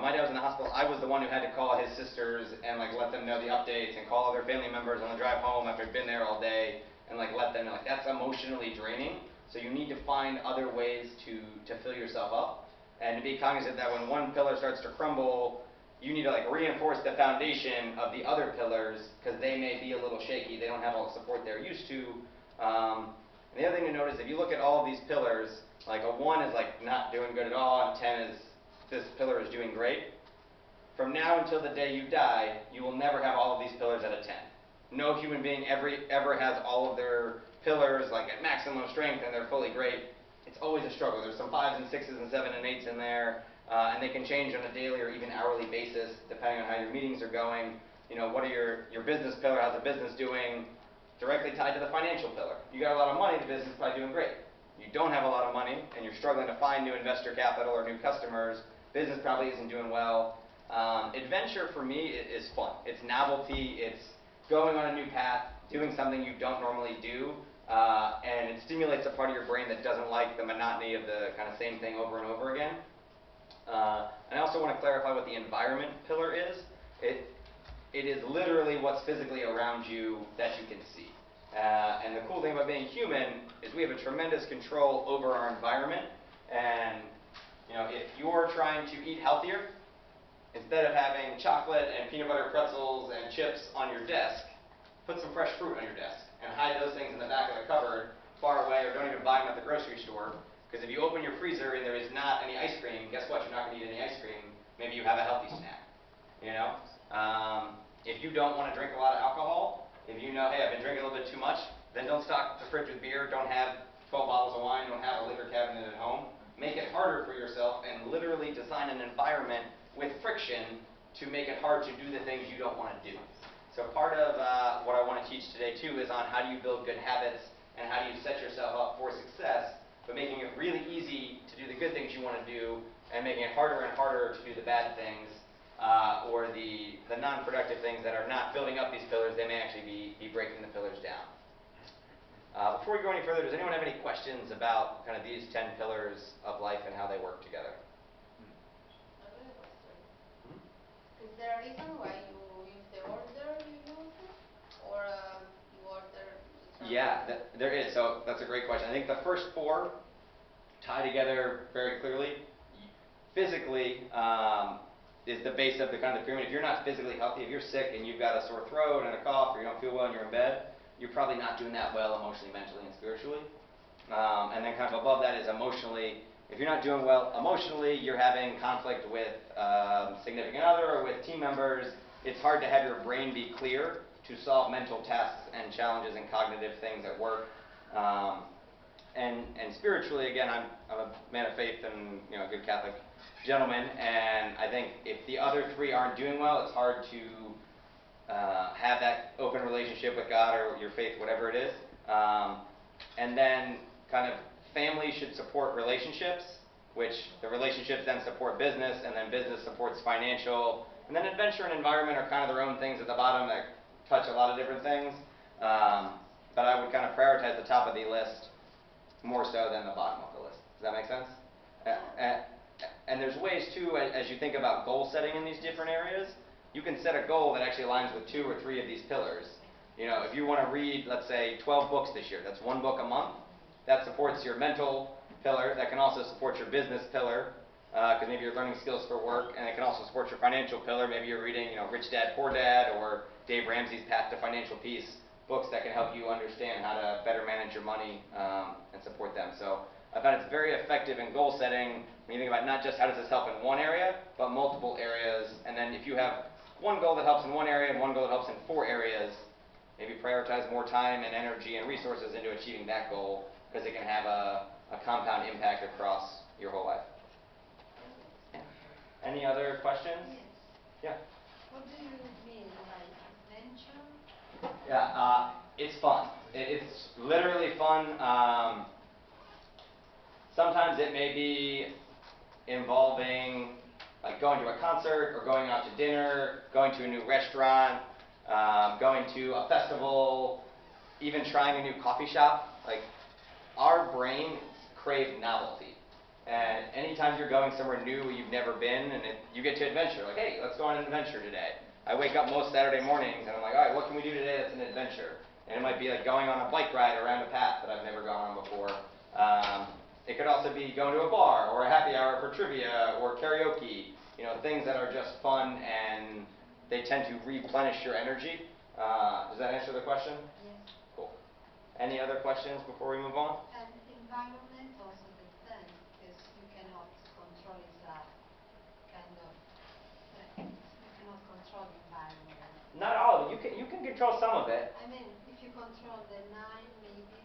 S1: my dad was in the hospital. I was the one who had to call his sisters and let them know the updates and call other family members on the drive home after I'd been there all day and let them know. That's emotionally draining. So you need to find other ways to fill yourself up and to be cognizant that when one pillar starts to crumble, you need to reinforce the foundation of the other pillars because they may be a little shaky. They don't have all the support they're used to. And the other thing to note is if you look at all of these pillars, a 1 is not doing good at all, and 10 is this pillar is doing great. From now until the day you die, you will never have all of these pillars at a 10. No human being ever has all of their pillars at maximum strength and they're fully great. It's always a struggle. There's some 5s and 6s and 7s and 8s in there, and they can change on a daily or even hourly basis depending on how your meetings are going. What are your business pillar? How's the business doing? directly tied to the financial pillar. You got a lot of money, the business is probably doing great. You don't have a lot of money, and you're struggling to find new investor capital or new customers, business probably isn't doing well. Adventure for me is fun. It's novelty, it's going on a new path, doing something you don't normally do, and it stimulates a part of your brain that doesn't like the monotony of the kind of same thing over and over again. And I also want to clarify what the environment pillar is. It is literally what's physically around you that you can see. And the cool thing about being human is we have a tremendous control over our environment. And if you're trying to eat healthier, instead of having chocolate and peanut butter pretzels and chips on your desk, put some fresh fruit on your desk and hide those things in the back of the cupboard far away, or don't even buy them at the grocery store. Because if you open your freezer and there is not any ice cream, guess what? You're not going to eat any ice cream. Maybe you have a healthy snack. If you don't want to drink a lot of alcohol, if you know, hey, I've been drinking a little bit too much, then don't stock the fridge with beer. Don't have 12 bottles of wine. Don't have a liquor cabinet at home. Make it harder for yourself and literally design an environment with friction to make it hard to do the things you don't want to do. So part of what I want to teach today too is on how do you build good habits and how do you set yourself up for success, but making it really easy to do the good things you want to do and making it harder and harder to do the bad things or the non-productive things that are not building up these pillars. They may actually be breaking the pillars down. Before we go any further, does anyone have any questions about kind of these 10 pillars of life and how they work together?
S3: I have a question. Is there a reason why you use the order you use, or you order just
S1: Yeah, there is. So that's a great question. I think the first 4 tie together very clearly. Physically is the base of the kind of the pyramid. If you're not physically healthy, if you're sick and you've got a sore throat and a cough, or you don't feel well and you're in bed, you're probably not doing that well emotionally, mentally, and spiritually. And then kind of above that is emotionally. If you're not doing well emotionally, you're having conflict with significant other or with team members. It's hard to have your brain be clear to solve mental tasks and challenges and cognitive things at work. And spiritually, again, I'm a man of faith and a good Catholic gentleman, and I think if the other 3 aren't doing well, it's hard to have that open relationship with God or your faith, whatever it is. And then kind of family should support relationships, which the relationships then support business, and then business supports financial. And then adventure and environment are kind of their own things at the bottom that touch a lot of different things. But I would kind of prioritize the top of the list more so than the bottom of the list. Does that make sense? And there's ways too, as you think about goal setting in these different areas, you can set a goal that actually aligns with 2 or 3 of these pillars. If you want to read, let's say, 12 books this year, that's 1 book a month. That supports your mental pillar. That can also support your business pillar, because maybe you're learning skills for work, and it can also support your financial pillar. Maybe you're reading, Rich Dad, Poor Dad, or Dave Ramsey's Path to Financial Peace, books that can help you understand how to better manage your money and support them. So I found it's very effective in goal setting when you think about not just how does this help in one area, but multiple areas. And then if you have one goal that helps in one area and one goal that helps in 4 areas, maybe prioritize more time and energy and resources into achieving that goal, because it can have a compound impact across your whole life. Yeah. Any other questions?
S3: Yes.
S1: Yeah.
S3: What do you mean by adventure?
S1: Yeah, it's fun. It's literally fun. Sometimes it may be involving like going to a concert or going out to dinner, going to a new restaurant, going to a festival, even trying a new coffee shop. Like, our brain craves novelty. And anytime you're going somewhere new where you've never been, and you get to adventure, like, hey, let's go on an adventure today. I wake up most Saturday mornings and I'm like, all right, what can we do today that's an adventure? And it might be like going on a bike ride around a path that I've never gone on before. It could also be going to a bar or a happy hour for trivia or karaoke, things that are just fun and they tend to replenish your energy. Does that answer the question?
S3: Yes.
S1: Cool. Any other questions before we move on?
S3: And environment also depends, because you cannot control it, kind of, you cannot control the environment.
S1: Not all of it. You can control some of it.
S3: I mean, if you control the mind, maybe,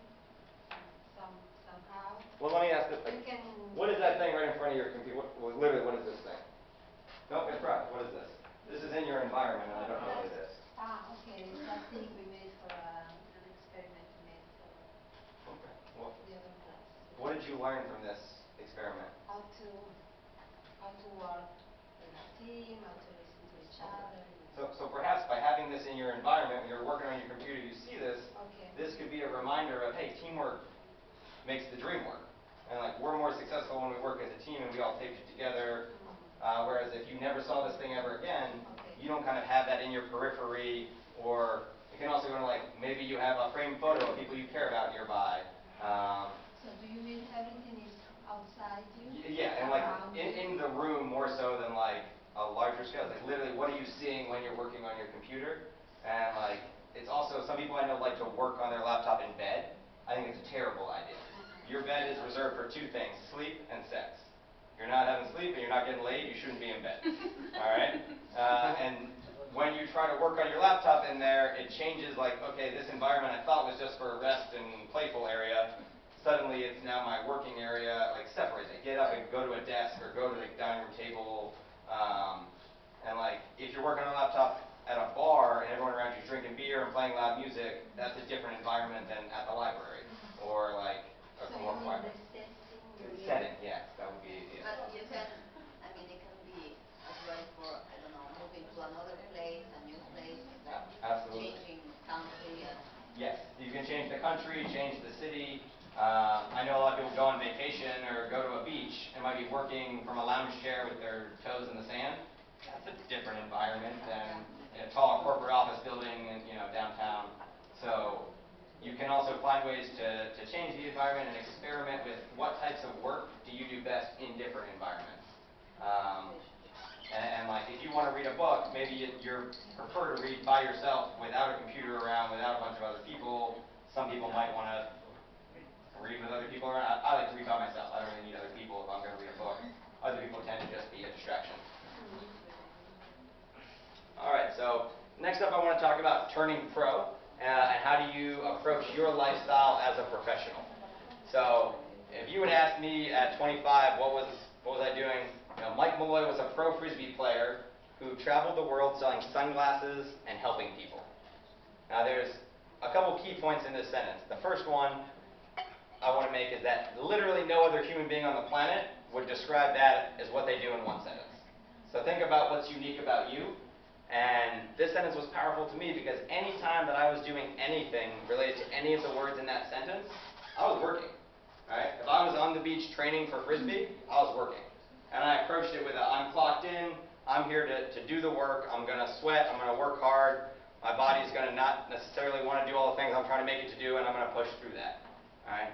S3: somehow.
S1: Well, let me ask this.
S3: You can.
S1: What is that thing right in front of your computer? Literally, what is this thing? No, in front. What is this? This is in your environment, and I don't know what it is.
S3: Okay, it's that thing we made for an experiment.
S1: you learn from this experiment?
S3: How to work in a team, how to listen to each other.
S1: So perhaps by having this in your environment, when you're working on your computer, you see this,
S3: Okay.
S1: this could be a reminder of, hey, teamwork makes the dream work. And like, we're more successful when we work as a team and we all take it together. Whereas if you never saw this thing ever again, you don't kind of have that in your periphery. Or you can also go to, like, maybe you have a framed photo of people you care about nearby.
S3: So do you mean everything is outside you?
S1: Yeah, and like in the room more so than like a larger scale. Like literally, what are you seeing when you're working on your computer? And like, it's also, some people I know like to work on their laptop in bed. I think it's a terrible idea. Your bed is reserved for two things: sleep and sex. If you're not having sleep and you're not getting laid, you shouldn't be in bed. All right? And when you try to work on your laptop in there, it changes, like, okay, this environment I thought was just for a rest and playful area. Suddenly it's now my working area. Like, separates it. Get up and go to a desk or go to the dining room table. And like, if you're working on a laptop at a bar and everyone around you is drinking beer and playing loud music, that's a different environment than at the library or like a more quiet setting. Yes, that would be. Yeah.
S4: But you can, I mean, it can be as well for, I don't know, moving to another place, a new place,
S1: Absolutely.
S4: changing country and...
S1: Yes, you can change the country, change the city. I know a lot of people go on vacation or go to a beach and might be working from a lounge chair with their toes in the sand. That's a different environment than in a tall corporate office building in, downtown. So you can also find ways to change the environment and experiment with what types of work do you do best in different environments. And like, if you want to read a book, maybe you prefer to read by yourself without a computer around, without a bunch of other people. Some people might want to read with other people around. I like to read by myself. I don't really need other people if I'm going to read a book. Other people tend to just be a distraction. All right, so next up I want to talk about turning pro and how do you approach your lifestyle as a professional. So if you would ask me at 25, what was I doing? Mike Malloy was a pro Frisbee player who traveled the world selling sunglasses and helping people. Now there's a couple key points in this sentence. The first one I want to make is that literally no other human being on the planet would describe that as what they do in one sentence. So think about what's unique about you. And this sentence was powerful to me because any time that I was doing anything related to any of the words in that sentence, I was working. Right? If I was on the beach training for Frisbee, I was working. And I approached it with I'm clocked in, I'm here to do the work, I'm going to sweat, I'm going to work hard, my body's going to not necessarily want to do all the things I'm trying to make it to do, and I'm going to push through that. All right?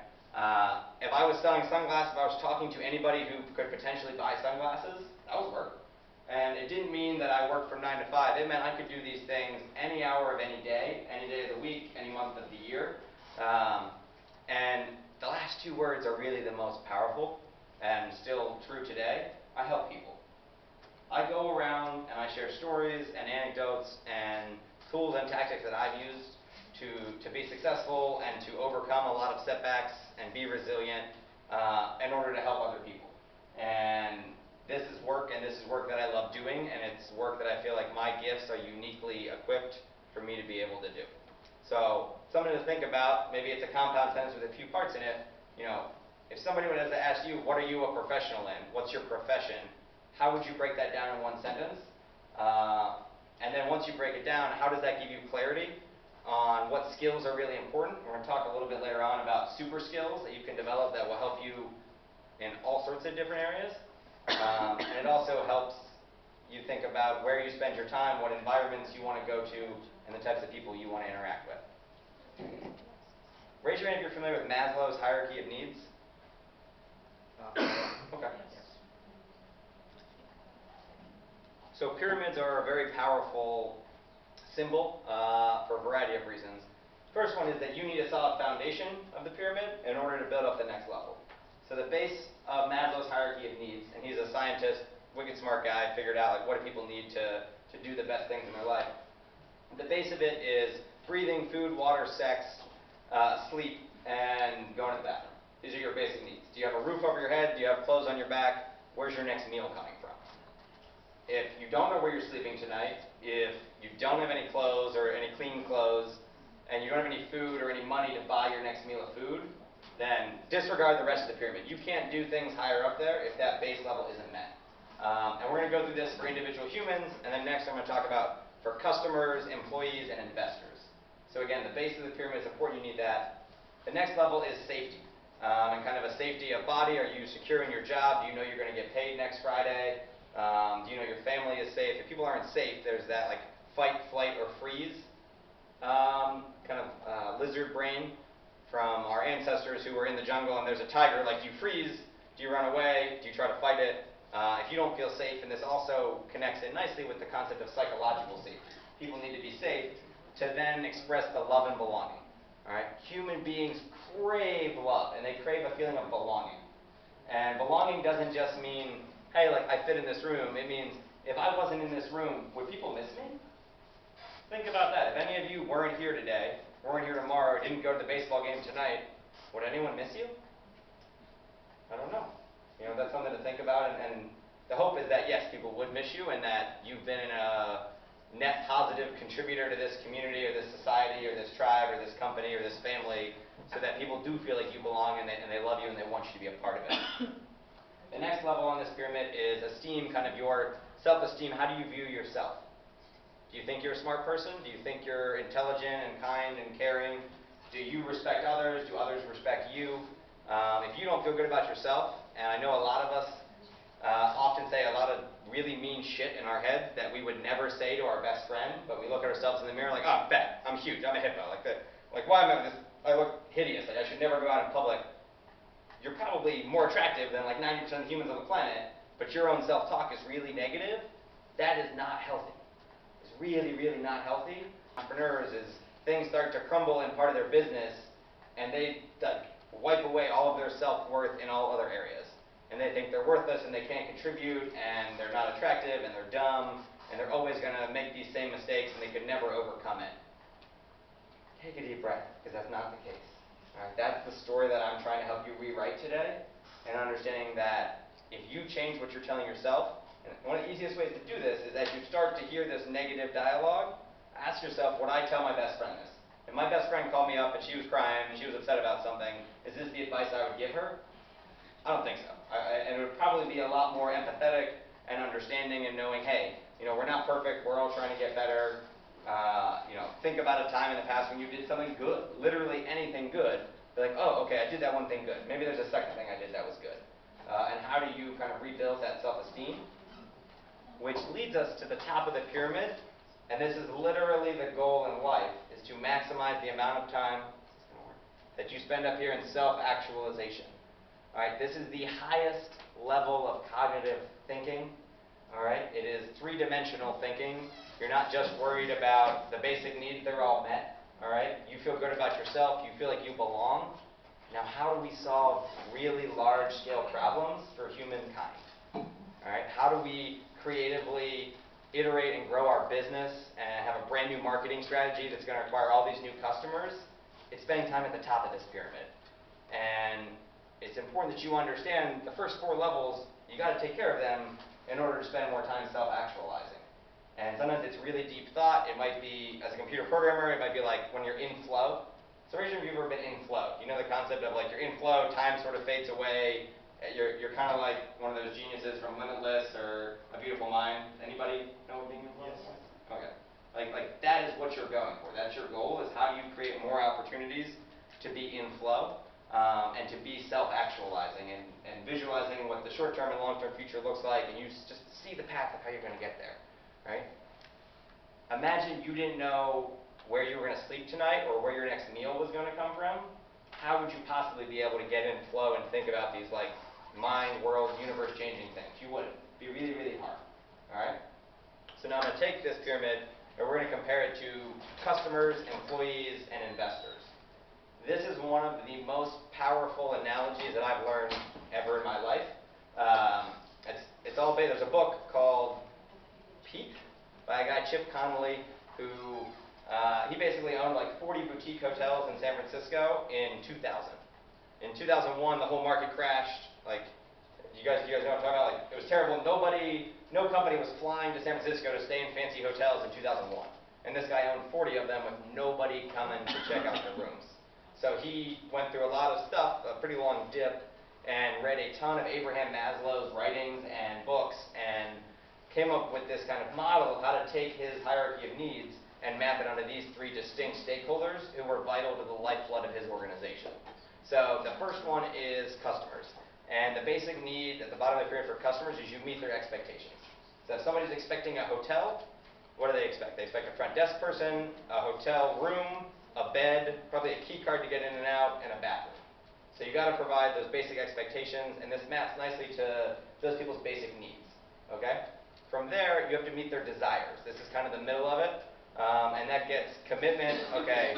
S1: If I was selling sunglasses, if I was talking to anybody who could potentially buy sunglasses, that was work. And it didn't mean that I worked from 9 to 5. It meant I could do these things any hour of any day of the week, any month of the year. And the last two words are really the most powerful and still true today. I help people. I go around and I share stories and anecdotes and tools and tactics that I've used to be successful and to overcome a lot of setbacks and be resilient in order to help other people. And this is work, and this is work that I love doing, and it's work that I feel like my gifts are uniquely equipped for me to be able to do. So something to think about. Maybe it's a compound sentence with a few parts in it. If somebody were to ask you, what are you a professional in? What's your profession? How would you break that down in one sentence? And then once you break it down, how does that give you clarity on what skills are really important? We're going to talk a little bit later on about super skills that you can develop that will help you in all sorts of different areas. And it also helps you think about where you spend your time, what environments you want to go to, and the types of people you want to interact with. Raise your hand if you're familiar with Maslow's hierarchy of needs. Okay. So pyramids are a very powerful symbol for a variety of reasons. First one is that you need a solid foundation of the pyramid in order to build up the next level. So the base of Maslow's hierarchy of needs, and he's a scientist, wicked smart guy, figured out like what do people need to do the best things in their life. The base of it is breathing, food, water, sex, sleep, and going to the bathroom. These are your basic needs. Do you have a roof over your head? Do you have clothes on your back? Where's your next meal coming from? If you don't know where you're sleeping tonight, if you don't have any clothes or any clean clothes, and you don't have any food or any money to buy your next meal of food, then disregard the rest of the pyramid. You can't do things higher up there if that base level isn't met. And we're going to go through this for individual humans, and then next I'm going to talk about for customers, employees, and investors. So again, the base of the pyramid is important, you need that. The next level is safety, and kind of a safety of body. Are you secure in your job? Do you know you're going to get paid next Friday? Do you know your family is safe? If people aren't safe, there's that like fight, flight, or freeze kind of lizard brain from our ancestors who were in the jungle, and there's a tiger. Like, do you freeze? Do you run away? Do you try to fight it? If you don't feel safe, and this also connects in nicely with the concept of psychological safety. People need to be safe to then express the love and belonging. All right? Human beings crave love, and they crave a feeling of belonging. And belonging doesn't just mean, hey, like, I fit in this room. It means, if I wasn't in this room, would people miss me? Think about that. If any of you weren't here today, weren't here tomorrow, or didn't go to the baseball game tonight, would anyone miss you? I don't know. You know, that's something to think about, and the hope is that, yes, people would miss you, and that you've been a net positive contributor to this community, or this society, or this tribe, or this company, or this family, so that people do feel like you belong, and they love you, and they want you to be a part of it. The next level on this pyramid is esteem, kind of your self-esteem. How do you view yourself? Do you think you're a smart person? Do you think you're intelligent and kind and caring? Do you respect others? Do others respect you? If you don't feel good about yourself, and I know a lot of us often say a lot of really mean shit in our heads that we would never say to our best friend, but we look at ourselves in the mirror like, oh, I'm fat, I'm huge, I'm a hippo, like why am I this? I look hideous, like I should never go out in public. You're probably more attractive than like 90% of the humans on the planet, but your own self-talk is really negative. That is not healthy. It's really, really not healthy. Entrepreneurs, is things start to crumble in part of their business, and they wipe away all of their self-worth in all other areas. And they think they're worthless, and they can't contribute, and they're not attractive, and they're dumb, and they're always going to make these same mistakes, and they could never overcome it. Take a deep breath, because that's not the case. All right, that's the story that I'm trying to help you rewrite today, and understanding that if you change what you're telling yourself, and one of the easiest ways to do this is as you start to hear this negative dialogue, ask yourself, would I tell my best friend this? If my best friend called me up and she was crying and she was upset about something, is this the advice I would give her? I don't think so. And it would probably be a lot more empathetic and understanding and knowing, hey, you know, we're not perfect, we're all trying to get better. You know, think about a time in the past when you did something good, literally anything good. Be like, oh, okay, I did that one thing good. Maybe there's a second thing I did that was good. And how do you kind of rebuild that self-esteem? Which leads us to the top of the pyramid, and this is literally the goal in life, is to maximize the amount of time that you spend up here in self-actualization. All right, this is the highest level of cognitive thinking. All right, it is three-dimensional thinking. You're not just worried about the basic needs, they're all met. All right, you feel good about yourself, you feel like you belong. Now, how do we solve really large-scale problems for humankind? All right, how do we creatively iterate and grow our business and have a brand new marketing strategy that's going to require all these new customers? It's spending time at the top of this pyramid. And it's important that you understand the first 4 levels, you got to take care of them in order to spend more time self-actualizing. And sometimes it's really deep thought. It might be, as a computer programmer, it might be like when you're in flow. So raise your hand if you've ever been in flow. You know the concept of like you're in flow, time sort of fades away. You're kind of like one of those geniuses from Limitless or A Beautiful Mind. Anybody know what being in flow is? Okay. Like that is what you're going for. That's your goal, is how do you create more opportunities to be in flow and to be self-actualizing and visualizing what the short-term and long-term future looks like, and you just see the path of how you're going to get there, right? Imagine you didn't know where you were going to sleep tonight or where your next meal was going to come from. How would you possibly be able to get in flow and think about these like mind, world, universe-changing things? You wouldn't. It'd be really, really hard. All right? So now I'm going to take this pyramid and we're going to compare it to customers, employees, and investors. This is one of the most powerful analogies that I've learned ever in my life. It's all based. There's a book called Peak by a guy, Chip Connolly, who he basically owned like 40 boutique hotels in San Francisco in 2000. In 2001, the whole market crashed. Like, you guys know what I'm talking about? Like, it was terrible. No company was flying to San Francisco to stay in fancy hotels in 2001. And this guy owned 40 of them with nobody coming to check out their rooms. So he went through a lot of stuff, a pretty long dip, and read a ton of Abraham Maslow's writings and books, and came up with this kind of model of how to take his hierarchy of needs and map it onto these three distinct stakeholders who were vital to the lifeblood of his organization. So the first one is customers. And the basic need at the bottom of the pyramid for customers is you meet their expectations. So if somebody's expecting a hotel, what do they expect? They expect a front desk person, a hotel room, a bed, probably a key card to get in and out, and a bathroom. So you got to provide those basic expectations, and this maps nicely to those people's basic needs. Okay? From there, you have to meet their desires. This is kind of the middle of it, and that gets commitment. Okay,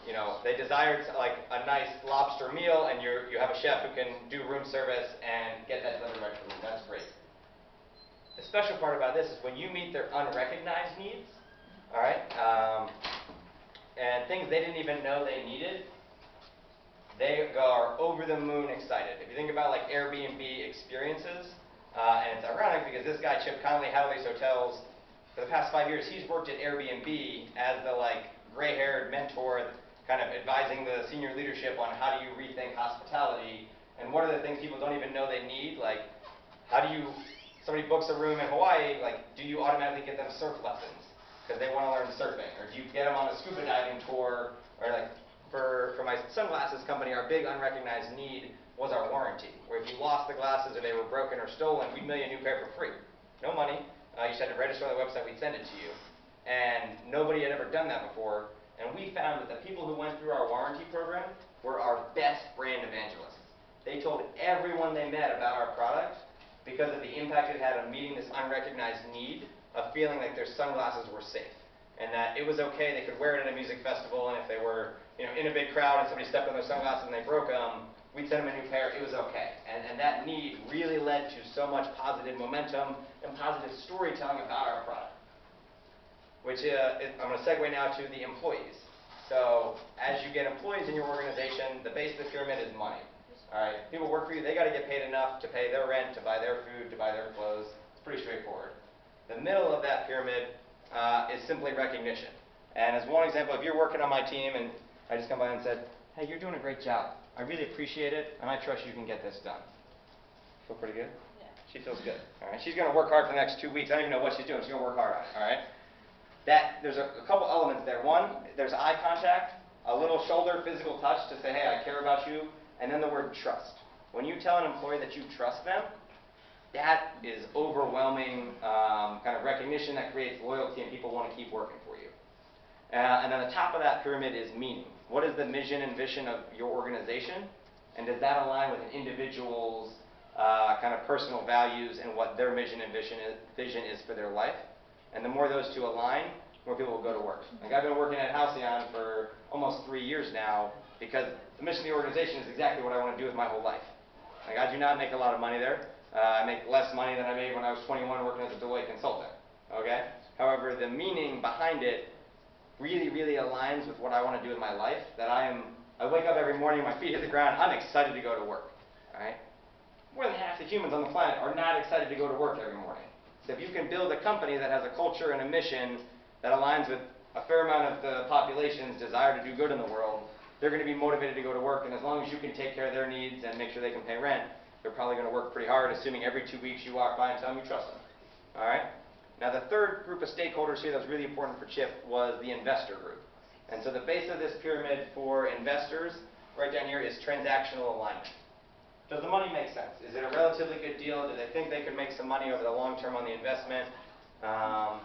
S1: you know, they desired like a nice lobster meal, and you have a chef who can do room service and get that delivered right to the room. That's great. The special part about this is when you meet their unrecognized needs, all right, and things they didn't even know they needed, they are over the moon excited. If you think about like Airbnb experiences, and it's ironic because this guy, Chip Conley, had all these hotels. For the past 5 years, he's worked at Airbnb as the like gray-haired mentor, kind of advising the senior leadership on how do you rethink hospitality, and what are the things people don't even know they need. Like, how do you, somebody books a room in Hawaii, like, do you automatically get them surf lessons because they want to learn surfing? Or do you get them on a scuba diving tour? Or like, for my sunglasses company, our big unrecognized need was our warranty, where if you lost the glasses or they were broken or stolen, we'd mail you a new pair for free. No money. You just had to register on the website, we'd send it to you. And nobody had ever done that before. And we found that the people who went through our warranty program were our best brand evangelists. They told everyone they met about our product because of the impact it had on meeting this unrecognized need of feeling like their sunglasses were safe. And that it was okay, they could wear it at a music festival, and if they were, you know, in a big crowd and somebody stepped on their sunglasses and they broke them, we'd send them a new pair, it was okay. And that need really led to so much positive momentum and positive storytelling about our product. Which I'm going to segue now to the employees. So as you get employees in your organization, the base of the pyramid is money. All right, people work for you, they got to get paid enough to pay their rent, to buy their food, to buy their clothes. It's pretty straightforward. The middle of that pyramid is simply recognition. And as one example, if you're working on my team and I just come by and said, hey, you're doing a great job. I really appreciate it, and I trust you can get this done. Feel pretty good?
S3: Yeah.
S1: She feels good. All right. She's going to work hard for the next 2 weeks. I don't even know what she's doing. She's going to work hard on it. All right. There's a couple elements there. One, there's eye contact, a little shoulder physical touch to say, hey, I care about you, and then the word trust. When you tell an employee that you trust them, that is overwhelming kind of recognition that creates loyalty, and people want to keep working for you. And then the top of that pyramid is meaning. What is the mission and vision of your organization? And does that align with an individual's kind of personal values and what their mission and vision is for their life? And the more those two align, more people will go to work. Like I've been working at Halcyon for almost 3 years now because the mission of the organization is exactly what I want to do with my whole life. Like I do not make a lot of money there. I make less money than I made when I was 21 working as a Deloitte consultant. Okay? However, the meaning behind it really, really aligns with what I want to do in my life. That I wake up every morning, my feet hit the ground, I'm excited to go to work. All right? More than half the humans on the planet are not excited to go to work every morning. So if you can build a company that has a culture and a mission that aligns with a fair amount of the population's desire to do good in the world, they're going to be motivated to go to work, and as long as you can take care of their needs and make sure they can pay rent, they're probably going to work pretty hard, assuming every 2 weeks you walk by and tell them you trust them. All right? Now the third group of stakeholders here that was really important for Chip was the investor group. And so the base of this pyramid for investors, right down here, is transactional alignment. Does the money make sense? Is it a relatively good deal? Do they think they could make some money over the long term on the investment? Now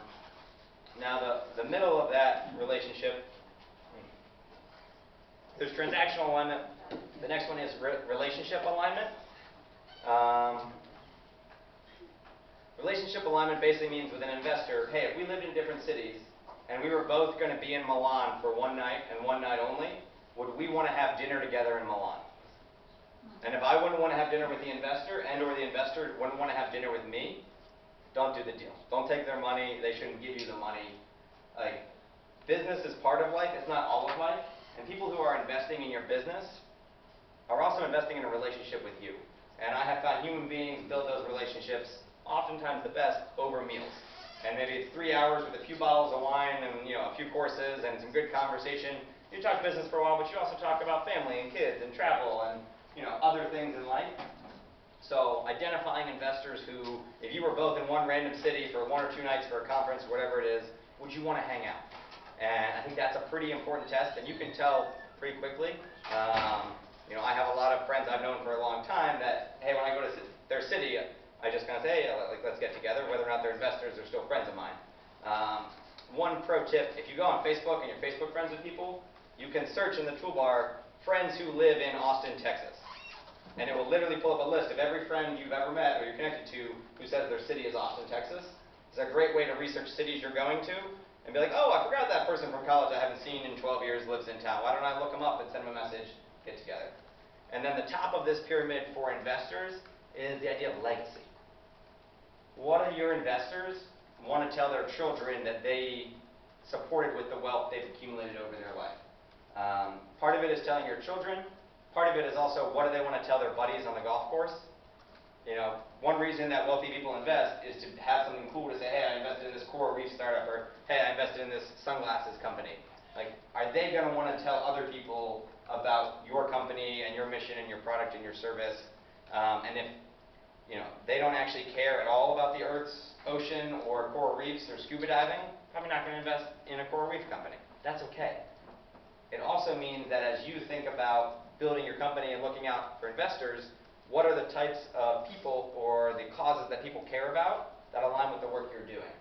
S1: the middle of that relationship, there's transactional alignment. The next one is relationship alignment. Relationship alignment basically means with an investor, hey, if we lived in different cities and we were both going to be in Milan for one night and one night only, would we want to have dinner together in Milan? And if I wouldn't want to have dinner with the investor and or the investor wouldn't want to have dinner with me, don't do the deal. Don't take their money. They shouldn't give you the money. Like, business is part of life. It's not all of life. And people who are investing in your business are also investing in a relationship with you. And I have found human beings build those relationships, oftentimes the best, over meals. And maybe it's 3 hours with a few bottles of wine and a few courses and some good conversation. You talk business for a while, but you also talk about family and kids and travel and other things in life. So identifying investors who, if you were both in one random city for 1 or 2 nights for a conference, whatever it is, would you want to hang out? And I think that's a pretty important test, and you can tell pretty quickly. I have a lot of friends I've known for a long time that, hey, when I go to their city, I just kind of say, hey, let's get together. Whether or not they're investors, they're still friends of mine. One pro tip, if you go on Facebook and you're Facebook friends with people, you can search in the toolbar, friends who live in Austin, Texas. And it will literally pull up a list of every friend you've ever met or you're connected to who says their city is Austin, Texas. It's a great way to research cities you're going to and be like, oh, I forgot that person from college I haven't seen in 12 years lives in town. Why don't I look them up and send them a message, get together? And then the top of this pyramid for investors is the idea of legacy. What do your investors want to tell their children that they supported with the wealth they've accumulated over their life? Part of it is telling your children. Part of it is also what do they want to tell their buddies on the golf course? One reason that wealthy people invest is to have something cool to say, hey, I invested in this coral reef startup, or hey, I invested in this sunglasses company. Like, are they going to want to tell other people about your company and your mission and your product and your service? And if they don't actually care at all about the Earth's ocean or coral reefs or scuba diving, probably not going to invest in a coral reef company. That's okay. It also means that as you think about building your company and looking out for investors, what are the types of people or the causes that people care about that align with the work you're doing?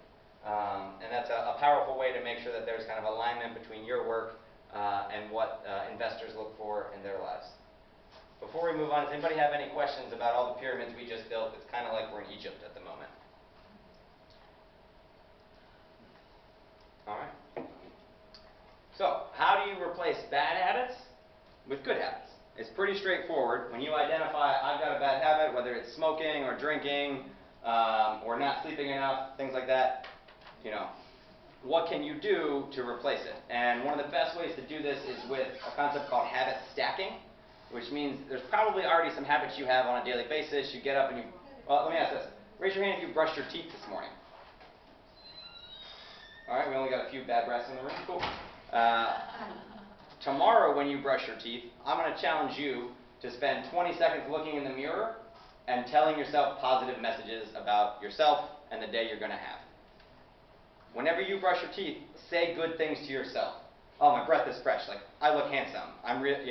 S1: And that's a powerful way to make sure that there's kind of alignment between your work and what investors look for in their lives. Before we move on, does anybody have any questions about all the pyramids we just built? It's kind of like we're in Egypt at the moment. All right. So, how do you replace bad habits with good habits? It's pretty straightforward. When you identify, I've got a bad habit, whether it's smoking or drinking or not sleeping enough, things like that, what can you do to replace it? And one of the best ways to do this is with a concept called habit stacking, which means there's probably already some habits you have on a daily basis. You get up and you, well, let me ask this. Raise your hand if you brushed your teeth this morning. All right, we only got a few bad breaths in the room. Cool. Tomorrow when you brush your teeth, I'm going to challenge you to spend 20 seconds looking in the mirror and telling yourself positive messages about yourself and the day you're going to have. Whenever you brush your teeth, say good things to yourself. Oh, my breath is fresh. Like, I look handsome. I'm really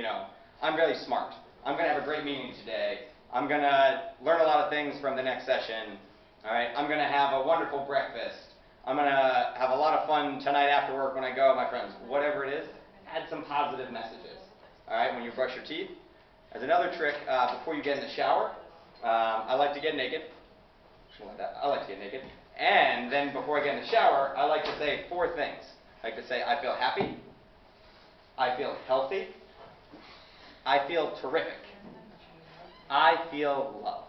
S1: smart. I'm going to have a great meeting today. I'm going to learn a lot of things from the next session. All right, I'm going to have a wonderful breakfast. I'm going to have a lot of fun tonight after work when I go with my friends. Whatever it is, add some positive messages. All right, when you brush your teeth. As another trick, before you get in the shower, I like to get naked. I like to get naked. And then before I get in the shower, I like to say 4 things. I like to say, I feel happy. I feel healthy. I feel terrific. I feel loved.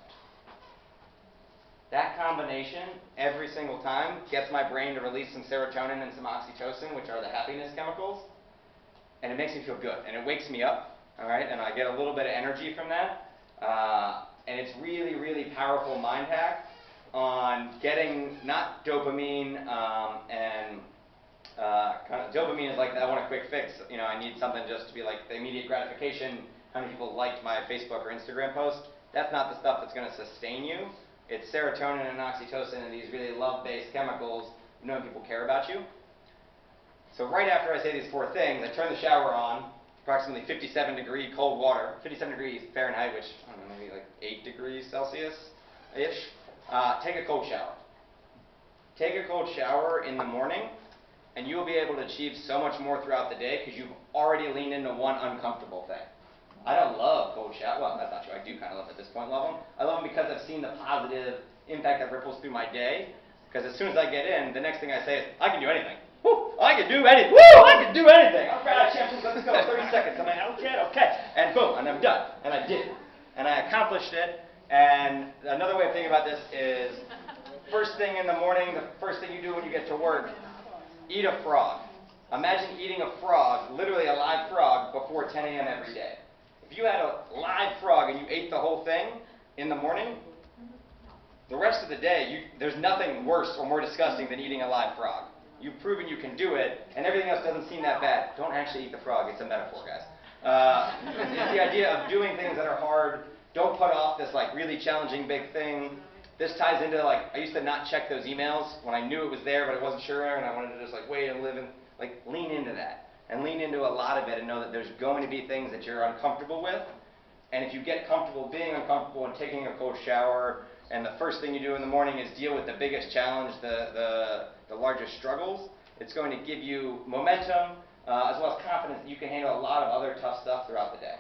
S1: That combination, every single time, gets my brain to release some serotonin and some oxytocin, which are the happiness chemicals. And it makes me feel good. And it wakes me up, all right? And I get a little bit of energy from that. And it's really, really powerful mind hack on getting not dopamine dopamine is like, I want a quick fix. I need something just to be like the immediate gratification. How many people liked my Facebook or Instagram post? That's not the stuff that's going to sustain you. It's serotonin and oxytocin and these really love-based chemicals knowing people care about you. So right after I say these 4 things, I turn the shower on, approximately 57-degree cold water, 57 degrees Fahrenheit, which, I don't know, maybe like 8 degrees Celsius-ish. Take a cold shower. Take a cold shower in the morning, and you will be able to achieve so much more throughout the day because you've already leaned into one uncomfortable thing. I don't love cold showers. Well, that's not true. I do kind of love at this point love them. I love them because I've seen the positive impact that ripples through my day. Because as soon as I get in, the next thing I say is, I can do anything. Woo! I can do anything. Woo! I can do anything. All right, champions, let's go. 30 seconds. I'm like, okay. And boom, and I'm done. And I did it. And I accomplished it. And another way of thinking about this is, first thing in the morning, the first thing you do when you get to work, eat a frog. Imagine eating a frog, literally a live frog, before 10 a.m. every day. If you had a live frog and you ate the whole thing in the morning, the rest of the day, there's nothing worse or more disgusting than eating a live frog. you've proven you can do it, and everything else doesn't seem that bad. Don't actually eat the frog. It's a metaphor, guys. It's the idea of doing things that are hard. Don't put off this like really challenging big thing. This ties into like, I used to not check those emails when I knew it was there, but I wasn't sure, and I wanted to just like wait and live and like lean into that. And lean into a lot of it and know that there's going to be things that you're uncomfortable with. And if you get comfortable being uncomfortable and taking a cold shower, and the first thing you do in the morning is deal with the biggest challenge, the largest struggles, it's going to give you momentum as well as confidence that you can handle a lot of other tough stuff throughout the day.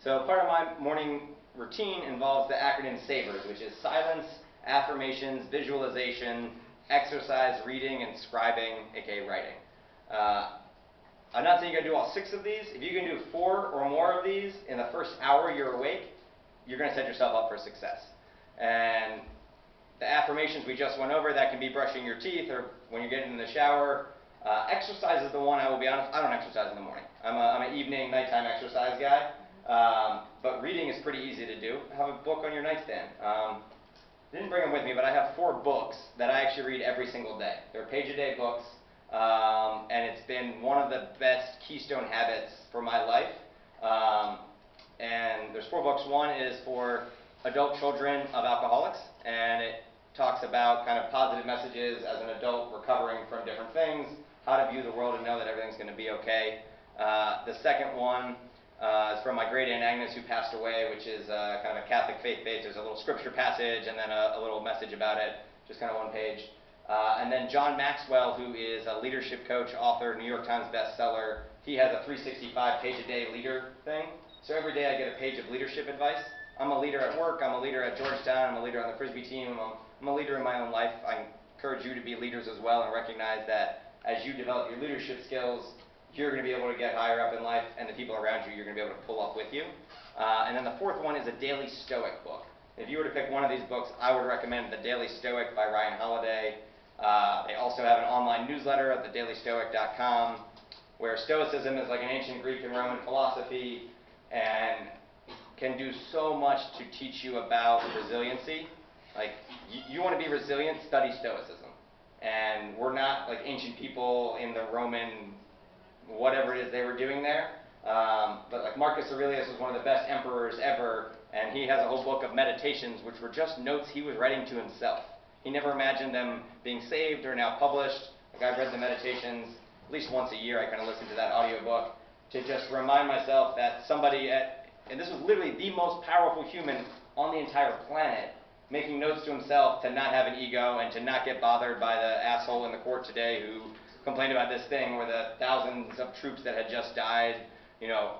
S1: So part of my morning routine involves the acronym SAVERS, which is silence, affirmations, visualization, exercise, reading, and scribing, aka writing. I'm not saying you gotta do all 6 of these. If you can do 4 or more of these in the first hour you're awake, you're gonna set yourself up for success. And the affirmations we just went over, that can be brushing your teeth or when you're getting in the shower. Exercise is the one, I will be honest, I don't exercise in the morning. I'm an evening, nighttime exercise guy. But reading is pretty easy to do. Have a book on your nightstand. Didn't bring them with me, but I have 4 books that I actually read every single day. They're page-a-day books. And it's been one of the best keystone habits for my life. And there's 4 books. One is for adult children of alcoholics, and it talks about kind of positive messages as an adult recovering from different things, how to view the world and know that everything's going to be okay. The second one is from my great aunt Agnes, who passed away, which is kind of a Catholic faith-based. There's a little scripture passage and then a little message about it, just kind of one page. And then John Maxwell, who is a leadership coach, author, New York Times bestseller, he has a 365 page-a-day leader thing. So every day I get a page of leadership advice. I'm a leader at work, I'm a leader at Georgetown, I'm a leader on the Frisbee team, I'm a leader in my own life. I encourage you to be leaders as well and recognize that as you develop your leadership skills, you're going to be able to get higher up in life, and the people around you, you're going to be able to pull up with you. And then the 4th one is a Daily Stoic book. If you were to pick one of these books, I would recommend The Daily Stoic by Ryan Holiday. They also have an online newsletter at thedailystoic.com, where Stoicism is like an ancient Greek and Roman philosophy and can do so much to teach you about resiliency. Like, you want to be resilient, study Stoicism. And we're not like ancient people in the Roman, whatever it is they were doing there. But like Marcus Aurelius was one of the best emperors ever, and he has a whole book of meditations, which were just notes he was writing to himself. He never imagined them being saved or now published. Like, I've read the meditations at least once a year. I kind of listen to that audiobook to just remind myself that somebody and this was literally the most powerful human on the entire planet, making notes to himself to not have an ego and to not get bothered by the asshole in the court today who complained about this thing or the thousands of troops that had just died, you know,